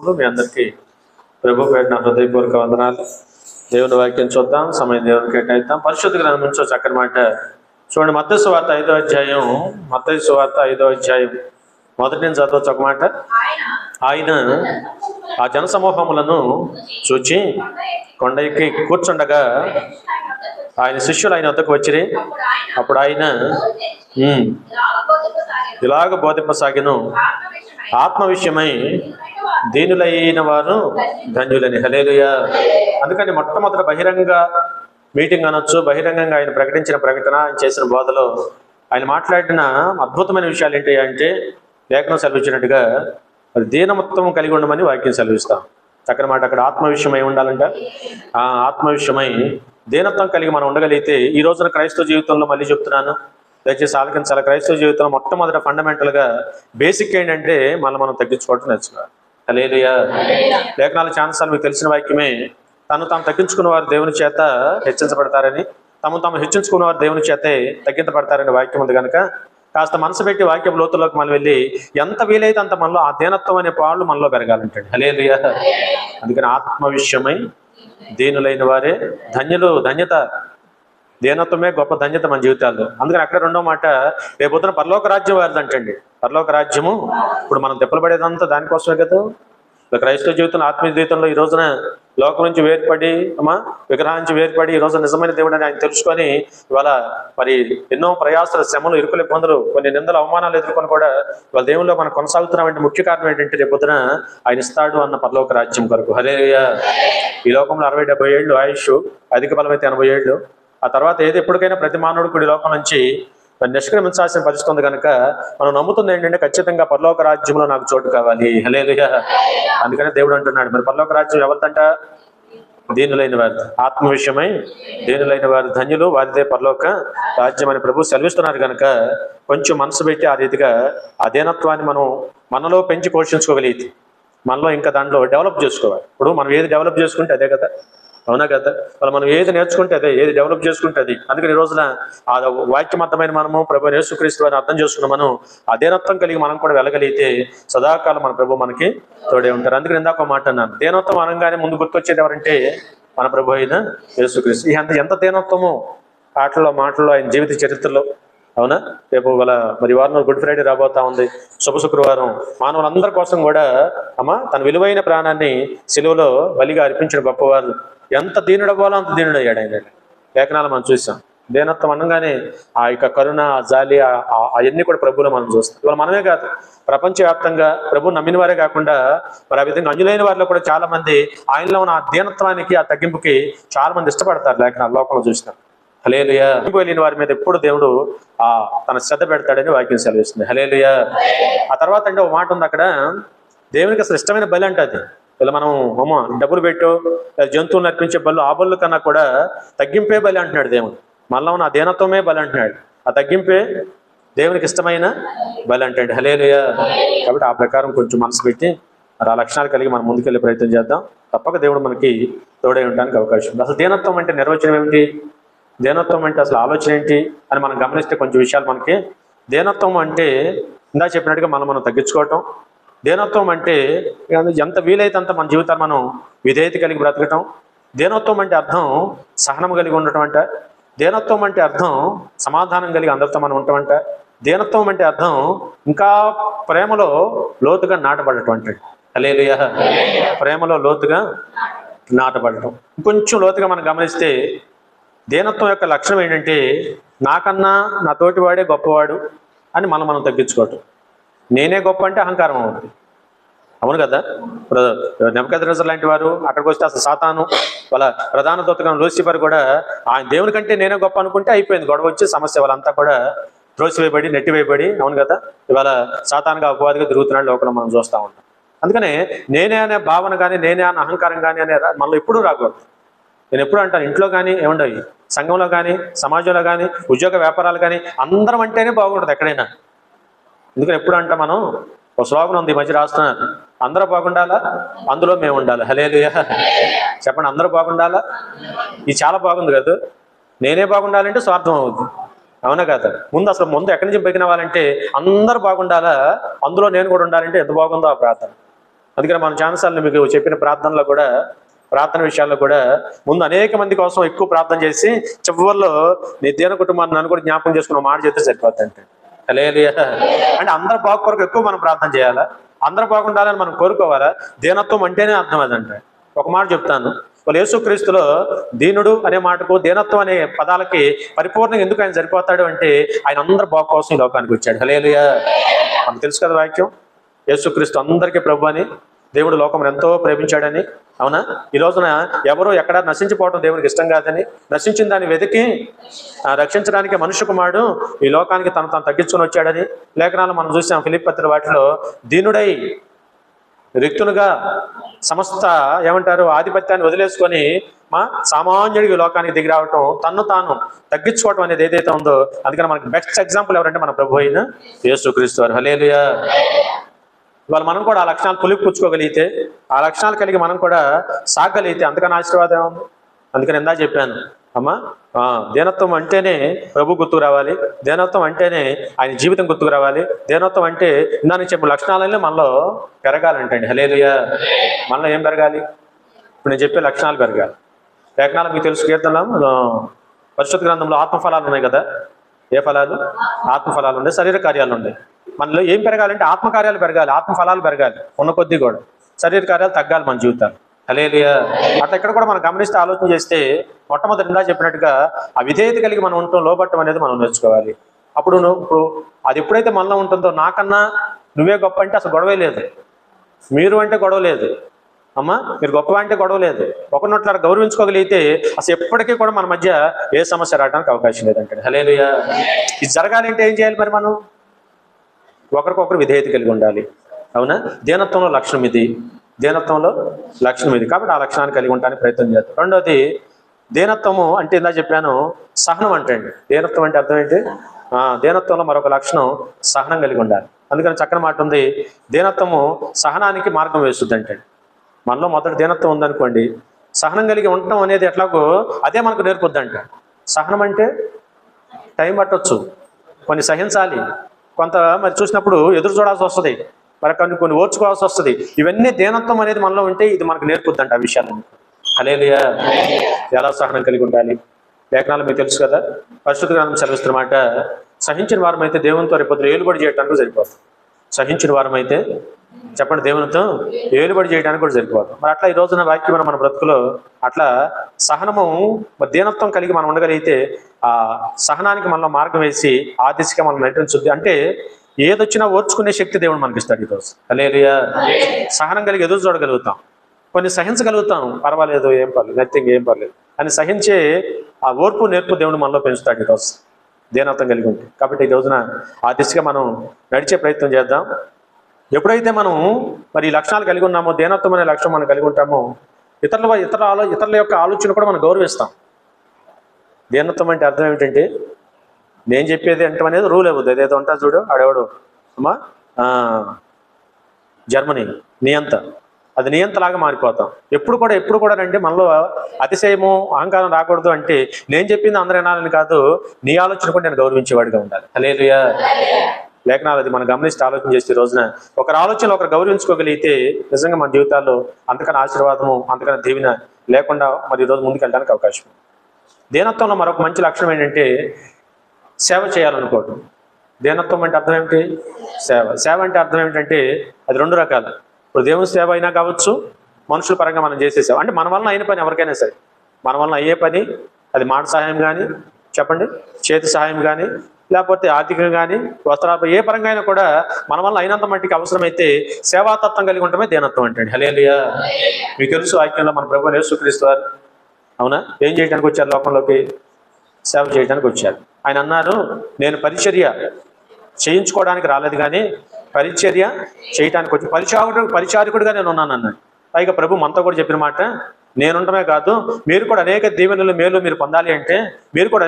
మీ అందరికీ ప్రభు పేరు నా హృదయపూర్వక వందనాలు. దేవుని వాక్యం చూద్దాం, సమయం దేవుని కేటాయిద్దాం. పరిశుద్ధ గ్రంథం నుంచి చక్కని మాట చూడండి. మత్తయి సువార్త 5వ అధ్యాయం, మత్తయి సువార్త 5వ అధ్యాయం మొదటి నుంచి చదవచ్చు ఒక మాట. ఆయన ఆ జనసమూహములను చూచి కొండ ఎక్కి కూర్చుండగా ఆయన శిష్యులు ఆయన వద్దకు వచ్చిరి. అప్పుడు ఆయన ఇలాగ బోధింపసాగిను, ఆత్మ విషయమై దీనులైన వారు ధన్యులని. హల్లెలూయా. అందుకని మొట్టమొదటి బహిరంగ మీటింగ్ అనొచ్చు, బహిరంగంగా ఆయన ప్రకటించిన ప్రకటన, ఆయన చేసిన బోధలో ఆయన మాట్లాడిన అద్భుతమైన విషయాలు ఏంటి అంటే, లేఖనం సెలవిచ్చినట్టుగా అది దీనమత్వం కలిగి ఉండమని వాక్యం సెలవిస్తాం. చక్కని మాట. అక్కడ ఆత్మ విషయమై ఉండాలంట. ఆ ఆత్మ విషయమై దీనత్వం కలిగి మనం ఉండగలిగితే, ఈ రోజున క్రైస్తవ జీవితంలో మళ్ళీ చెప్తున్నాను, దయచేసి ఆలకించాలి. క్రైస్తవ జీవితంలో మొట్టమొదటి ఫండమెంటల్గా బేసిక్ ఏంటంటే మనం తగ్గించుకోవడం నేర్చుకోవాలి. హల్లెలూయా. లేఖనాలు ఛాన్సాలు మీకు తెలిసిన వాక్యమే. తాము తగ్గించుకున్న వారు దేవుని చేత హెచ్చించబడతారని, తాము హెచ్చించుకున్న వారు దేవుని చేతే తగ్గించబడతారని వాక్యం ఉంది కనుక కాస్త మనసు పెట్టి వాక్యం లోతుల్లోకి మనం వెళ్ళి ఎంత వీలైతే అంత మనలో ఆ దీనత్వం అనే పాళ్ళు మనలో పెరగాలంటండి. హల్లెలూయా. అందుకని ఆత్మ విషయమై దీనులైన వారే ధన్యులు. ధన్యత, దీనత్వమే గొప్ప ధన్యత మన జీవితాల్లో. అందుకని అక్కడ రెండో మాట, రేపొద్దున పరలోక రాజ్యం వారిది అంటండి. పరలోక రాజ్యము ఇప్పుడు మనం తిప్పలు పడేదంతా దానికోసమే కదా. క్రైస్తవ జీవితంలో, ఆత్మీయ జీవితంలో ఈ రోజున లోకం నుంచి వేర్పడి, విగ్రహం నుంచి వేర్పడి ఈ రోజు నిజమైన దేవుడు అని ఆయన తెలుసుకొని ఇవాళ మరి ఎన్నో ప్రయాసాలు, శ్రమలు, ఇరుకుల ఇబ్బందులు, కొన్ని నిందలు, అవమానాలు ఎదుర్కొని కూడా ఇవాళ దేవుల్లో మనం కొనసాగుతున్నామంటే ముఖ్య కారణం ఏంటంటే, రేపొద్దున ఆయన ఇస్తాడు అన్న పరలోక రాజ్యం కొరకు. హల్లెలూయా. ఈ లోకంలో 60-70 ఏళ్ళు ఆయుష్, అధిక బలమైతే 80 ఏళ్ళు. ఆ తర్వాత ఏది ఎప్పటికైనా ప్రతి మానవుడు కూడా ఈ లోకం నుంచి నిష్క్రమించాల్సిన పరిస్థితి ఉంది కనుక మనం నమ్ముతుంది ఏంటంటే, ఖచ్చితంగా పరలోక రాజ్యంలో నాకు చోటు కావాలి. హల్లెలూయా. అందుకనే దేవుడు అంటున్నాడు, మరి పరలోక రాజ్యం ఎవరిదంట? దీనులైన వారు. ఆత్మ విషయమై దీనులైన వారు ధన్యులు, వారిదే పరలోక రాజ్యం అని ప్రభు సెలవిస్తున్నారు కనుక కొంచెం మనసు పెట్టి ఆ రీతిగా ఆ దీనత్వాన్ని మనం మనలో పెంచి పోషించుకోగలిగితే, మనలో ఇంకా దాంట్లో డెవలప్ చేసుకోవాలి. ఇప్పుడు మనం ఏది డెవలప్ చేసుకుంటే అదే కదా, అవునా కదా. మనం ఏది నేర్చుకుంటే అదే, ఏది డెవలప్ చేసుకుంటే అది. అందుకని ఈ రోజున ఆ వాక్యమర్థమైన మనము ప్రభు యేసుక్రీస్తు వారిని అర్థం చేసుకున్న మనం అదేనత్వం కలిగి మనం కూడా వెళ్ళగలిగితే సదాకాలం మన ప్రభు మనకి తోడే ఉంటారు. అందుకని ఇందాక మాట అన్నాను, దేనత్వం అనగానే ముందు గుర్తొచ్చేది ఎవరంటే మన ప్రభు అయిన యేసుక్రీస్తు. ఎంత దేనత్వము ఆటల్లో, మాటల్లో, ఆయన జీవిత చరిత్రలో. అవునా. రేపు మరి వారం గుడ్ ఫ్రైడే రాబోతా ఉంది, శుభ శుక్రవారం. మానవులందరి కోసం కూడా తన విలువైన ప్రాణాన్ని సిలువలో బలిగా అర్పించిన గొప్పవారు. ఎంత దీనుడవ్వాలో అంత దీనుడయ్యాడు ఆయన. లేఖనాలు మనం చూసాం. దీనత్వం అనగానే ఆ యొక్క కరుణ, ఆ జాలి, అవన్నీ కూడా ప్రభువులో మనం చూస్తాం. ఇవాళ మనమే కాదు, ప్రపంచవ్యాప్తంగా ప్రభు నమ్మిన వారే కాకుండా మరి ఆ విధంగా అంజులైన వారిలో కూడా చాలా మంది ఆయనలో ఉన్న ఆ దీనత్వానికి, ఆ తగ్గింపుకి చాలా మంది ఇష్టపడతారు. లేఖనాలు లోకంలో చూసినాం. హల్లెలూయా. వెళ్ళిన వారి మీద ఎప్పుడు దేవుడు తన శ్రద్ధ పెడతాడని వాక్యం సెలవిస్తుంది. హల్లెలూయా. ఆ తర్వాత అంటే ఒక మాట ఉంది అక్కడ, దేవునికి అసలు ఇష్టమైన బలి అంటే అది. ఇలా మనం డబ్బులు పెట్టు జంతువులు అర్పించే బలు, ఆ బలు కన్నా కూడా తగ్గింపే బలి అంటున్నాడు దేవుడు. మళ్ళా ఉన్న ఆ దీనత్వమే బలి అంటున్నాడు. ఆ తగ్గింపే దేవునికి ఇష్టమైన బలి అంటాడు. హల్లెలూయా. కాబట్టి ఆ ప్రకారం కొంచెం మనసు పెట్టి మరి ఆ లక్షణాలు కలిగి మనం ముందుకెళ్ళే ప్రయత్నం చేద్దాం. తప్పక దేవుడు మనకి తోడై ఉండడానికి అవకాశం ఉంది. అసలు దీనత్వం అంటే నిర్వచనం ఏమిటి? దీనత్వం అంటే అసలు ఆలోచన ఏంటి అని మనం గమనిస్తే కొంచెం విషయాలు మనకి. దీనత్వం అంటే ఇందా చెప్పినట్టుగా మనం తగ్గించుకోవటం. దీనత్వం అంటే ఎంత వీలైతే అంత మన జీవితాన్ని మనం విధేయత కలిగి బ్రతకటం. దీనత్వం అంటే అర్థం సహనం కలిగి ఉండటం అంట. దీనత్వం అంటే అర్థం సమాధానం కలిగి అందరితో మనం ఉండటం అంట. దీనత్వం అంటే అర్థం ఇంకా ప్రేమలో లోతుగా నాటబడటం అంటే. హల్లెలూయా. ప్రేమలో లోతుగా నాటబడటం. కొంచెం లోతుగా మనం గమనిస్తే దీనత్వం యొక్క లక్షణం ఏంటంటే, నాకన్నా నా తోటివాడే గొప్పవాడు అని మనం తగ్గించుకోవటం. నేనే గొప్ప అంటే అహంకారం అవుతుంది. అవును కదా. నెబుకద్నెజర్ లాంటి వారు అక్కడికి వస్తే అసలు సాతాను వాళ్ళ ప్రధాన దూతగా లూసిఫర్ కూడా ఆయన దేవుని కంటే నేనే గొప్ప అనుకుంటే అయిపోయింది, గొడవ వచ్చి సమస్య. వాళ్ళంతా కూడా త్రోసివేయబడి, నెట్టివేయబడి, అవును కదా, ఇవాళ సాతానుగా అపవాదిగా తిరుగుతున్నాడు లోకంలో మనం చూస్తూ ఉంటాం. అందుకనే నేనే అనే భావన కానీ, నేనే అనే అహంకారం కానీ అనే మనలో ఎప్పుడూ రాకూడదు. నేను ఎప్పుడు అంటాను, ఇంట్లో కానీ ఏముండవు, సంఘంలో కానీ, సమాజంలో కానీ, ఉద్యోగ వ్యాపారాలు కానీ అందరం అంటేనే బాగుంటుంది ఎక్కడైనా. ఎందుకని ఎప్పుడు అంటా మనం ఒక శ్లోకం ఉంది, ఈ మధ్య రాస్తున్నారు, అందరూ బాగుండాలా, అందులో మేము ఉండాలి. హల్లెలూయా. చెప్పండి, అందరూ బాగుండాలా. ఇది చాలా బాగుంది కదా. నేనే బాగుండాలంటే స్వార్థం అవుద్ది, అవునా కదా. ముందు ఎక్కడి నుంచి పైకి రావాలంటే అందరూ బాగుండాలా, అందులో నేను కూడా ఉండాలంటే ఎంత బాగుందో ఆ ప్రార్థన. అందుకని మన చాలాసార్లు మీకు చెప్పిన ప్రార్థనలో కూడా, ప్రార్థన విషయాల్లో కూడా ముందు అనేక మంది కోసం ఎక్కువ ప్రార్థన చేసి చివరిలో నీ దేన కుటుంబాన్ని నన్ను కూడా జ్ఞాపకం చేసుకున్న మాట చేస్తే సరిపోద్దంటే. హల్లెలూయా. అంటే అందరి బాగు కొరకు ఎక్కువ మనం ప్రార్థన చేయాలా, అందరూ బాగుండాలని మనం కోరుకోవాలా. దీనత్వం అంటేనే అర్థం అదంటే. ఒక మాట చెప్తాను, వాళ్ళు యేసుక్రీస్తులో దీనుడు అనే మాటకు దీనత్వం అనే పదాలకి పరిపూర్ణంగా ఎందుకు ఆయన సరిపోతాడు అంటే ఆయన అందరి బాగు కోసం ఈ లోకానికి వచ్చాడు. హల్లెలూయా. మనకు తెలుసు కదా వాక్యం, యేసుక్రీస్తు అందరికీ ప్రభు అని, దేవుడు లోకం ఎంతో ప్రేమించాడని. అవునా? ఈ రోజున ఎవరు ఎక్కడ నశించిపోవడం దేవునికి ఇష్టం కాదని, నశించిన దాన్ని వెతికి రక్షించడానికి మనుష్య కుమారుడు ఈ లోకానికి తను తగ్గించుకొని వచ్చాడని లేఖనాలు మనం చూసాం. ఫిలిప్పీ పత్రిక వాటిలో దీనుడై రిక్తునుగా సమస్త ఏమంటారు ఆధిపత్యాన్ని వదిలేసుకొని సామాన్యుడికి లోకానికి దిగి రావటం, తన్ను తాను తగ్గించుకోవటం అనేది ఏదైతే ఉందో, అందుకని మనకి బెస్ట్ ఎగ్జాంపుల్ ఎవరంటే మన ప్రభు అయిన యేసుక్రీస్తు వారు. హల్లెలూయా. ఇవాళ మనం కూడా ఆ లక్షణాలు పుచ్చుకోగలిగితే, ఆ లక్షణాలు కలిగి మనం కూడా సాగగలిగితే అంతకన్నా ఆశీర్వాదం ఉంది. అందుకని ఎందా చెప్పాను అమ్మా, దీనత్వం అంటేనే ప్రభు గుర్తుకు రావాలి, దీనత్వం అంటేనే ఆయన జీవితం గుర్తుకు రావాలి, దీనత్వం అంటే ఇందానికి చెప్పిన లక్షణాలన్నీ మనలో పెరగాలంటండి. హల్లెలూయా. మనలో ఏం పెరగాలి? ఇప్పుడు నేను చెప్పే లక్షణాలు పెరగాలి. లేఖనాలు మీకు తెలుసు, కీర్తనలో పరిశుద్ధ గ్రంథంలో ఆత్మఫలాలు ఉన్నాయి కదా. ఏ ఫలాలు? ఆత్మఫలాలు ఉన్నాయి, శరీర కార్యాలు ఉన్నాయి. మనలో ఏం పెరగాలంటే ఆత్మకార్యాలు పెరగాలి, ఆత్మఫలాలు పెరగాలి. ఉన్న కొద్దీ కూడా శరీర కార్యాలు తగ్గాలి మన జీవితాలు. హల్లెలూయా. అట్లా ఇక్కడ కూడా మనం గమనిస్తే ఆలోచన చేస్తే మొట్టమొదటి ఇందా చెప్పినట్టుగా ఆ విధేయత కలిగి మనం ఉండటం, లోబట్టం అనేది మనం నేర్చుకోవాలి. ఇప్పుడు అది ఎప్పుడైతే మనలో ఉంటుందో, నాకన్నా నువ్వే గొప్ప అంటే అసలు గొడవే లేదు, మీరు అంటే గొడవ లేదు, అమ్మా మీరు గొప్ప అంటే గొడవ లేదు. ఒకరినొట్లా గౌరవించుకోగలిగితే అసలు ఎప్పటికీ కూడా మన మధ్య ఏ సమస్య రావడానికి అవకాశం లేదంటాడు. హల్లెలూయా. ఇది జరగాలంటే ఏం చేయాలి మరి? మనం ఒకరికొకరు విధేయత కలిగి ఉండాలి. అవునా? దీనత్వంలో లక్షణం ఇది, దీనత్వంలో లక్షణం ఇది. కాబట్టి ఆ లక్షణాన్ని కలిగి ఉండడానికి ప్రయత్నం చేద్దాం. రెండోది, దీనత్వము అంటే ఇందా చెప్పాను సహనం అంటే అండి. దీనత్వం అంటే అర్థం ఏంటి? దీనత్వంలో మరొక లక్షణం సహనం కలిగి ఉండాలి. అందుకని చక్కని మాట ఉంది, దీనత్వము సహనానికి మార్గం వేస్తుంది అంటే. మనలో మొదటి దీనత్వం ఉందనుకోండి, సహనం కలిగి ఉండటం అనేది ఎట్లాగో అదే మనకు నేర్పుద్దంట. సహనం అంటే టైం పట్టవచ్చు, కొన్ని సహించాలి, కొంత మరి చూసినప్పుడు ఎదురు చూడాల్సి వస్తుంది, మరి కొన్ని ఓర్చుకోవాల్సి వస్తుంది. ఇవన్నీ దీనత్వం అనేది మనలో ఉంటే ఇది మనకు నేర్పుద్దంట ఆ విషయాలను. హల్లెలూయా. ఎలా సహనం కలిగి ఉండాలి? లేఖనాలు మీకు తెలుసు కదా, పరిశుద్ధ గ్రంథం సెలవిస్తున్నమాట, సహించిన వారమైతే దేవునితో రేపొద్దున ఏలుబడి చేయడానికి సరిపోతుంది. సహించిన వారమైతే చెప్పండి దేవునితో ఏలుబడి చేయడానికి కూడా సరిపోతుంది. మరి అట్లా ఈ రోజున వాక్యం మన బ్రతుకులో అట్లా సహనము మరి దీనత్వం కలిగి మనం ఉండగలిగితే ఆ సహనానికి మనలో మార్గం వేసి ఆ దిశగా మనం నటించుద్ది. అంటే ఏదొచ్చినా ఓర్చుకునే శక్తి దేవుడు మనకి ఇస్తాడు ఈరోజు. హల్లెలూయా. సహనం కలిగి ఎదురు చూడగలుగుతాం, కొన్ని సహించగలుగుతాం, పర్వాలేదు ఏం పర్లేదు, నథింగ్ ఏం పర్లేదు అని సహించే ఆ ఓర్పు నేర్పు దేవుడు మనలో పెంచుతాడు ఈరోజు దీనత్వం కలిగి ఉంటే. కాబట్టి ఈ రోజున ఆ దిశగా మనం నడిచే ప్రయత్నం చేద్దాం. ఎప్పుడైతే మనం మరి ఈ లక్షణాలు కలిగి ఉన్నామో, దీనత్వం అనే లక్షణం మనం కలిగి ఉంటామో, ఇతరుల యొక్క ఆలోచన కూడా మనం గౌరవిస్తాం. దీనత్వం అంటే అర్థం ఏమిటంటే, నేను చెప్పేది అంటే అనేది రూల్ ఇవ్వద్దు. ఏదేదో ఉంటుంది చూడు, ఆడెవడు అమ్మా జర్మనీ నియంత, అది నియంతలాగా మారిపోతాం. ఎప్పుడు కూడా అంటే మనలో అతిశయము అహంకారం రాకూడదు. అంటే నేను చెప్పింది అందరూ వినాలని కాదు, నీ ఆలోచన కూడా నేను గౌరవించేవాడిగా ఉండాలి. హల్లెలూయా. లేఖనాలు అది మనం గమనిస్తే ఆలోచన చేస్తే రోజున ఒకరి ఆలోచనలు ఒకరు గౌరవించుకోగలిగితే నిజంగా మన జీవితాల్లో అంతకన్నా ఆశీర్వాదము, అంతకన్నా దీవెన లేకుండా మరి ఈరోజు ముందుకు వెళ్ళడానికి అవకాశం. దీనత్వంలో మరొక మంచి లక్షణం ఏంటంటే సేవ చేయాలనుకోవటం. దీనత్వం అంటే అర్థం ఏమిటి? సేవ అంటే అర్థం ఏమిటంటే అది రెండు రకాలు. ఇప్పుడు దేవుని సేవ అయినా కావచ్చు, మనుషుల పరంగా మనం చేసే సేవ. అంటే మన వలన అయిన పని ఎవరికైనా సరే, మన వలన అయ్యే పని, అది మాట సహాయం కానీ చెప్పండి, చేతి సహాయం కానీ, లేకపోతే ఆర్థికంగా కానీ, వస్త్రాలు, ఏ పరంగా అయినా కూడా మన వల్ల అయినంత మట్టికి అవసరమైతే సేవాతత్వం కలిగి ఉండటమే దీనత్వం అంటే. హల్లెలూయా. మీకు తెలుసు వాక్యంలో మన ప్రభువు యేసుక్రీస్తు వారు అవునా ఏం చేయడానికి వచ్చారు? లోకంలోకి సేవ చేయడానికి వచ్చారు. ఆయన అన్నారు, నేను పరిచర్య చేయించుకోవడానికి రాలేదు కానీ పరిచర్య చేయటానికి వచ్చి పరిచారకుడిగా నేను ఉన్నాను అన్నాడు. పైగా ప్రభు మనతో కూడా చెప్పిన మాట, నేనుండమే కాదు మీరు కూడా అనేక దీవెనలు మేలు మీరు పొందాలి అంటే, మీరు కూడా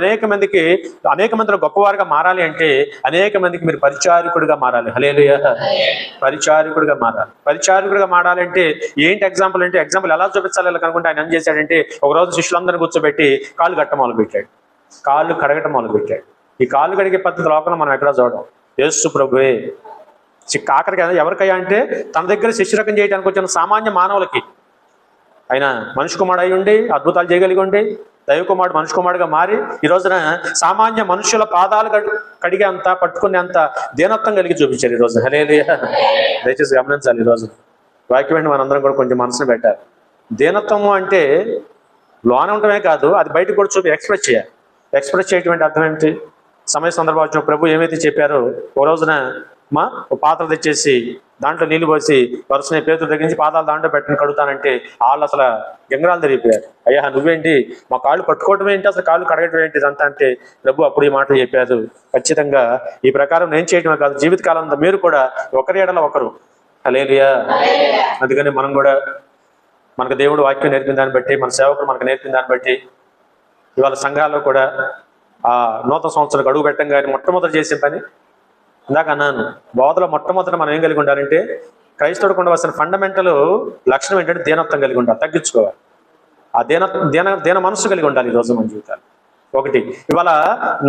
అనేక మందిలో గొప్పవారుగా మారాలి అంటే అనేక మందికి మీరు పరిచారకుడిగా మారాలి. హల్లెలూయా. పరిచారకుడిగా మారాలి. పరిచారకుడిగా మారాలంటే ఏంటి ఎగ్జాంపుల్ అంటే, ఎగ్జాంపుల్ ఎలా చూపించాలి అనుకుంటే ఆయన ఏం చేశాడంటే, ఒకరోజు శిష్యులందరినీ కూర్చోబెట్టి కాళ్ళు కట్ట మొదలుపెట్టాడు, కాళ్ళు కడగటం మొదలుపెట్టాడు. ఈ కాళ్ళు కడిగే పద్ధతి లోపల మనం ఎక్కడా చూడడం. యేసు ప్రభువే ఆఖరికి ఎవరికయ్యా అంటే తన దగ్గర శిష్యరకం చేయడానికి వచ్చిన సామాన్య మానవులకి. ఆయన మనిషి కుమారుడు అయి ఉండి అద్భుతాలు చేయగలిగి ఉండి దైవ కుమారుడు మనిషి కుమారుడుగా మారి ఈ రోజున సామాన్య మనుషుల పాదాలు కడిగే అంత పట్టుకునే అంత దీనత్వం కలిగి చూపించారు ఈ రోజు. హల్లెలూయా. దయచేసి గమనించాలి, ఈరోజు వాక్యం వెంట మనందరం కూడా కొంచెం మనసును పెట్టాలి. దీనత్వము అంటే లోన ఉండటమే కాదు, అది బయటకు కూడా ఎక్స్ప్రెస్ చేయాలి. ఎక్స్ప్రెస్ చేయటువంటి అర్థం ఏమిటి? సమయ సందర్భాలు ప్రభు ఏమైతే చెప్పారో, ఓ రోజున ఓ పాత్ర తెచ్చేసి దాంట్లో నీళ్లు పోసి వరుసనే పేతుల దగ్గర నుంచి పాదాలు దాంట్లో పెట్టని కడుగుతానంటే వాళ్ళు అసలు గంగరాలు తిరిగిపోయారు. అయ్యా నువ్వేంటి, మా కాళ్ళు పట్టుకోవడం ఏంటి, అసలు కాళ్ళు కడగటం ఏంటి ఇదంతా అంటే ప్రభు అప్పుడు ఈ మాటలు చెప్పారు. ఖచ్చితంగా ఈ ప్రకారం నేను చేయడమే కాదు, జీవితకాలం అంతా మీరు కూడా ఒకరి ఎడల ఒకరు. హల్లెలూయా. అందుకని మనం కూడా మనకు దేవుడు వాక్యం నేర్పిన దాన్ని బట్టి, మన సేవకులు మనకు నేర్పిన దాన్ని బట్టి ఇవాళ సంఘాల్లో కూడా ఆ నూతన సంవత్సరాలకు అడుగు పెట్టంగానే మొట్టమొదటి చేసే పని ఇందాక అన్నాను, బోధలో మొట్టమొదటి మనం ఏం కలిగి ఉండాలంటే క్రైస్తవుడికి ఉండవలసిన ఫండమెంటల్ లక్షణం ఏంటంటే దీనత్వం కలిగి ఉండాలి, తగ్గించుకోవాలి. ఆ దీన మనసు కలిగి ఉండాలి ఈరోజు మన జీవితాలు. ఒకటి, ఇవాళ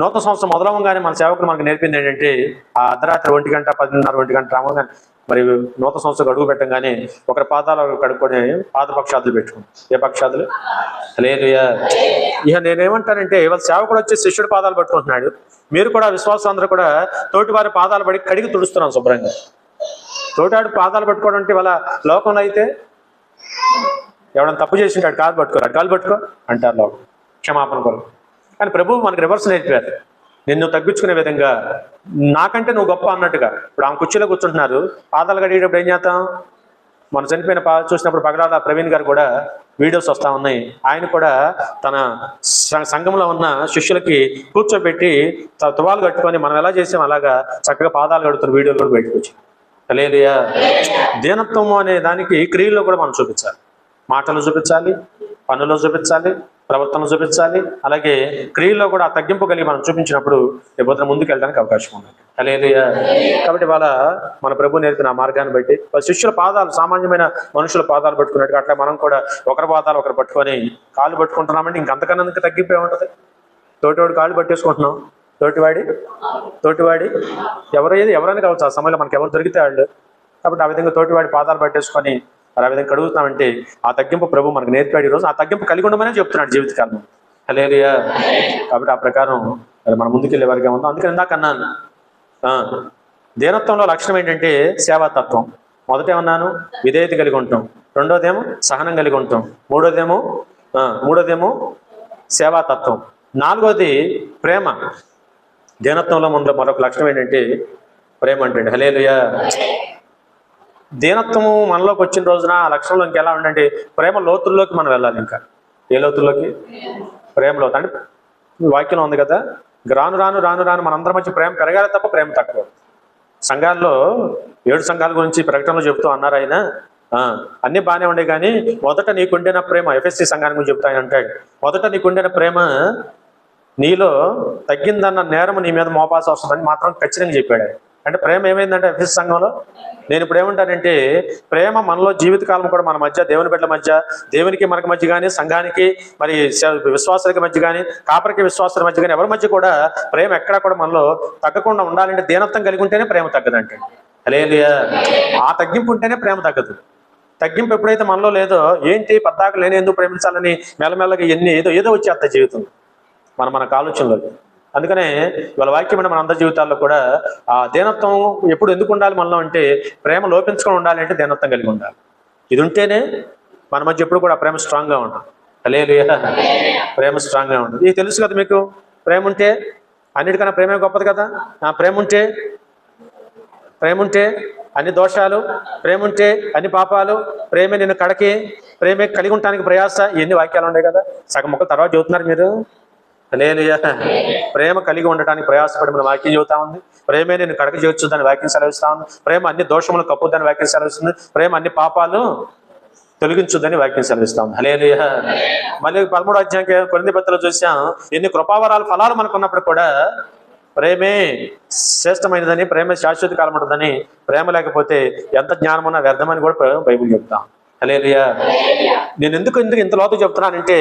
నూతన సంవత్సరం మొదలవగానే మన సేవకులు మనకు నేర్పింది ఏంటంటే ఆ అర్ధరాత్రి 1 గంట 10:30 1 గంట రావగానే మరి నూతన సంవత్సరం అడుగు పెట్టంగానే ఒకరి పాదాలు కడుక్కొని పాద పక్షాదులు పెట్టుకుని. ఏ పక్షాదులు? హల్లెలూయా. ఇక నేనేమంటానంటే ఇవాళ సేవకుడు వచ్చి శిష్యుడి పాదాలు పట్టుకుంటున్నాడు, మీరు కూడా విశ్వాసం అందరూ కూడా తోటివారి పాదాలు పడి కడిగి తుడుస్తున్నాం శుభ్రంగా. తోటాడు పాదాలు పట్టుకోవడం అంటే ఇవాళ లోకంలో అయితే ఎవడన్నా తప్పు చేసి ఉంటాడు కాలు పట్టుకోరు, కాలు పట్టుకో అంటారు లోకం క్షమాపణ కొరకు. కానీ ప్రభువు మనకు రివర్స్ నేర్పారు, నిన్ను తగ్గించుకునే విధంగా, నాకంటే నువ్వు గొప్ప అన్నట్టుగా. ఇప్పుడు ఆమె కుర్చీలో కూర్చుంటున్నారు, పాదాలు కడిగేటప్పుడు ఏం చేస్తాం? మనం చనిపోయిన చూసినప్పుడు పగడాల ప్రవీణ్ గారు కూడా వీడియోస్ వస్తూ ఉన్నాయి. ఆయన కూడా తన సంఘంలో ఉన్న శిష్యులకి కూర్చోబెట్టి తువాలు కట్టుకొని మనం ఎలా చేసాం అలాగా చక్కగా పాదాలు కడుతున్న వీడియోలు కూడా బయటకు వచ్చి. హల్లెలూయా. దీనత్వము అనే దానికి క్రియల్లో కూడా మనం చూపించాలి, మాటలు చూపించాలి, పనులు చూపించాలి, ప్రవర్తనలు చూపించాలి. అలాగే క్రియల్లో కూడా ఆ తగ్గింపు కలిగి మనం చూపించినప్పుడు రేపు ముందుకు వెళ్ళడానికి అవకాశం ఉంది. హల్లెలూయా. కాబట్టి వాళ్ళ మన ప్రభు నేర్పిన ఆ మార్గాన్ని బట్టి శిష్యుల పాదాలు సామాన్యమైన మనుషుల పాదాలు పట్టుకున్నట్టుగా అట్లా మనం కూడా ఒకరి పాదాలు ఒకరు పట్టుకొని కాళ్ళు పట్టుకుంటున్నామంటే ఇంకంతకన్నా తగ్గిపోయి ఉంటుంది. తోటివాడి కాళ్ళు పట్టేసుకుంటున్నాం, తోటివాడి ఎవరైనా కావచ్చు ఆ సమయంలో మనకి ఎవరు దొరికితే వాళ్ళు. కాబట్టి ఆ విధంగా తోటివాడి పాదాలు పట్టేసుకొని ఆ విధంగా కడుగుతున్నామంటే ఆ తగ్గింపు ప్రభు మనకు నేర్పాడు. ఈరోజు ఆ తగ్గింపు కలిగి ఉండమనే చెప్తున్నాడు జీవితకాలం. హల్లెలూయా. కాబట్టి ఆ ప్రకారం మనం ముందుకెళ్ళే వారిగా ఉందాం. అందుకని ఇందాక అన్నాను, దీనత్వంలో లక్షణం ఏంటంటే సేవాతత్వం. మొదటేమన్నాను, విధేయత కలిగి ఉంటాం. రెండోదేమో సహనం కలిగి ఉంటాం. మూడోదేమో సేవాతత్వం. నాలుగోది ప్రేమ. దీనత్వంలో మరొక లక్షణం ఏంటంటే ప్రేమ అంటే. హల్లెలూయా. దీనత్వము మనలోకి వచ్చిన రోజున ఆ లక్షణంలో ఇంకెలా ఉండంటే ప్రేమ లోతుల్లోకి మనం వెళ్ళాలి. ఇంకా ఏ లోతుల్లోకి? ప్రేమ లోతు. అంటే వాక్యంలో ఉంది కదా, రాను రాను రాను రాను మనందరి మధ్య ప్రేమ పెరగాలి తప్ప ప్రేమ తక్కువ. సంఘాల్లో 7 సంఘాల గురించి ప్రకటనలో చెబుతూ అన్నారు ఆయన. అన్నీ బాగానే ఉండే కానీ మొదట నీకుండిన ప్రేమ, ఎఫ్ఎస్సి సంఘాన్ని గురించి చెప్తా అంటాడు, మొదట నీకుండిన ప్రేమ నీలో తగ్గిందన్న నేరం నీ మీద మోపాల్సి వస్తుందని మాత్రం ఖచ్చితంగా చెప్పాడు. అంటే ప్రేమ ఏమైందంటే ఎఫ్ఎస్సి సంఘంలో, నేను ఇప్పుడు ఏమంటానంటే ప్రేమ మనలో జీవితకాలం కూడా మన మధ్య, దేవుని బిడ్డల మధ్య, దేవునికి మనకి మధ్య కానీ, సంఘానికి మరి విశ్వాసాలకి మధ్య కానీ, కాపరికి విశ్వాసాల మధ్య కానీ, ఎవరి మధ్య కూడా ప్రేమ ఎక్కడా కూడా మనలో తగ్గకుండా ఉండాలంటే దీనత్వం కలిగి ఉంటేనే ప్రేమ తగ్గదంటే. హల్లెలూయా. ఆ తగ్గింపు ఉంటేనే ప్రేమ తగ్గదు. తగ్గింపు ఎప్పుడైతే మనలో లేదో ఏంటి పద్దాకు లేని ఎందుకు ప్రేమించాలని మెల్లమెల్లగా ఏదో వచ్చేస్తాయి జీవితం మనకు ఆలోచనలోకి. అందుకనే వాళ్ళ వాక్యమైన మన అందరి జీవితాల్లో కూడా ఆ దీనత్వం ఎప్పుడు ఎందుకు ఉండాలి మనలో అంటే ప్రేమ లోపించుకొని ఉండాలి అంటే దీనత్వం కలిగి ఉండాలి. ఇది ఉంటేనే మన మధ్య ఎప్పుడు కూడా ప్రేమ స్ట్రాంగ్గా ఉంటుంది. హల్లెలూయా. ప్రేమ స్ట్రాంగ్గా ఉంటుంది. ఇది తెలుసు కదా మీకు, ప్రేమ ఉంటే అన్నిటికన్నా ప్రేమే గొప్పది కదా. ప్రేమ ఉంటే అన్ని దోషాలు, ప్రేమ ఉంటే అన్ని పాపాలు, ప్రేమే నిన్ను కడకి, ప్రేమే కలిగి ఉండటానికి ప్రయాస, ఎన్ని వాక్యాలు ఉన్నాయి కదా. సగం మొక్కలు తర్వాత చెబుతున్నారు మీరు. హల్లెలూయా. ప్రేమ కలిగి ఉండటానికి ప్రయాసపడి మన వాక్యం చెబుతా ఉంది. ప్రేమే నేను కడక చేర్చుద్దని వాక్యం సెలవిస్తా ఉంది. ప్రేమ అన్ని దోషములు కప్పుద్దని వాక్యం సెలవిస్తుంది. ప్రేమ అన్ని పాపాలు తొలగించుద్దని వాక్యం సెలవిస్తా ఉంది. హల్లెలూయా. మళ్ళీ 13వ అధ్యాయం కొరింథీ పత్రికలో చూసాం, ఎన్ని కృపావరాల ఫలాలు మనకు ఉన్నప్పుడు కూడా ప్రేమే శ్రేష్టమైనదని, ప్రేమ శాశ్వత కాలం ఉంటుందని, ప్రేమ లేకపోతే ఎంత జ్ఞానం ఉన్నా వ్యర్థమని కూడా బైబిల్ చెప్తాం. హల్లెలూయా. నేను ఎందుకు ఇంత లోతు చెప్తున్నానంటే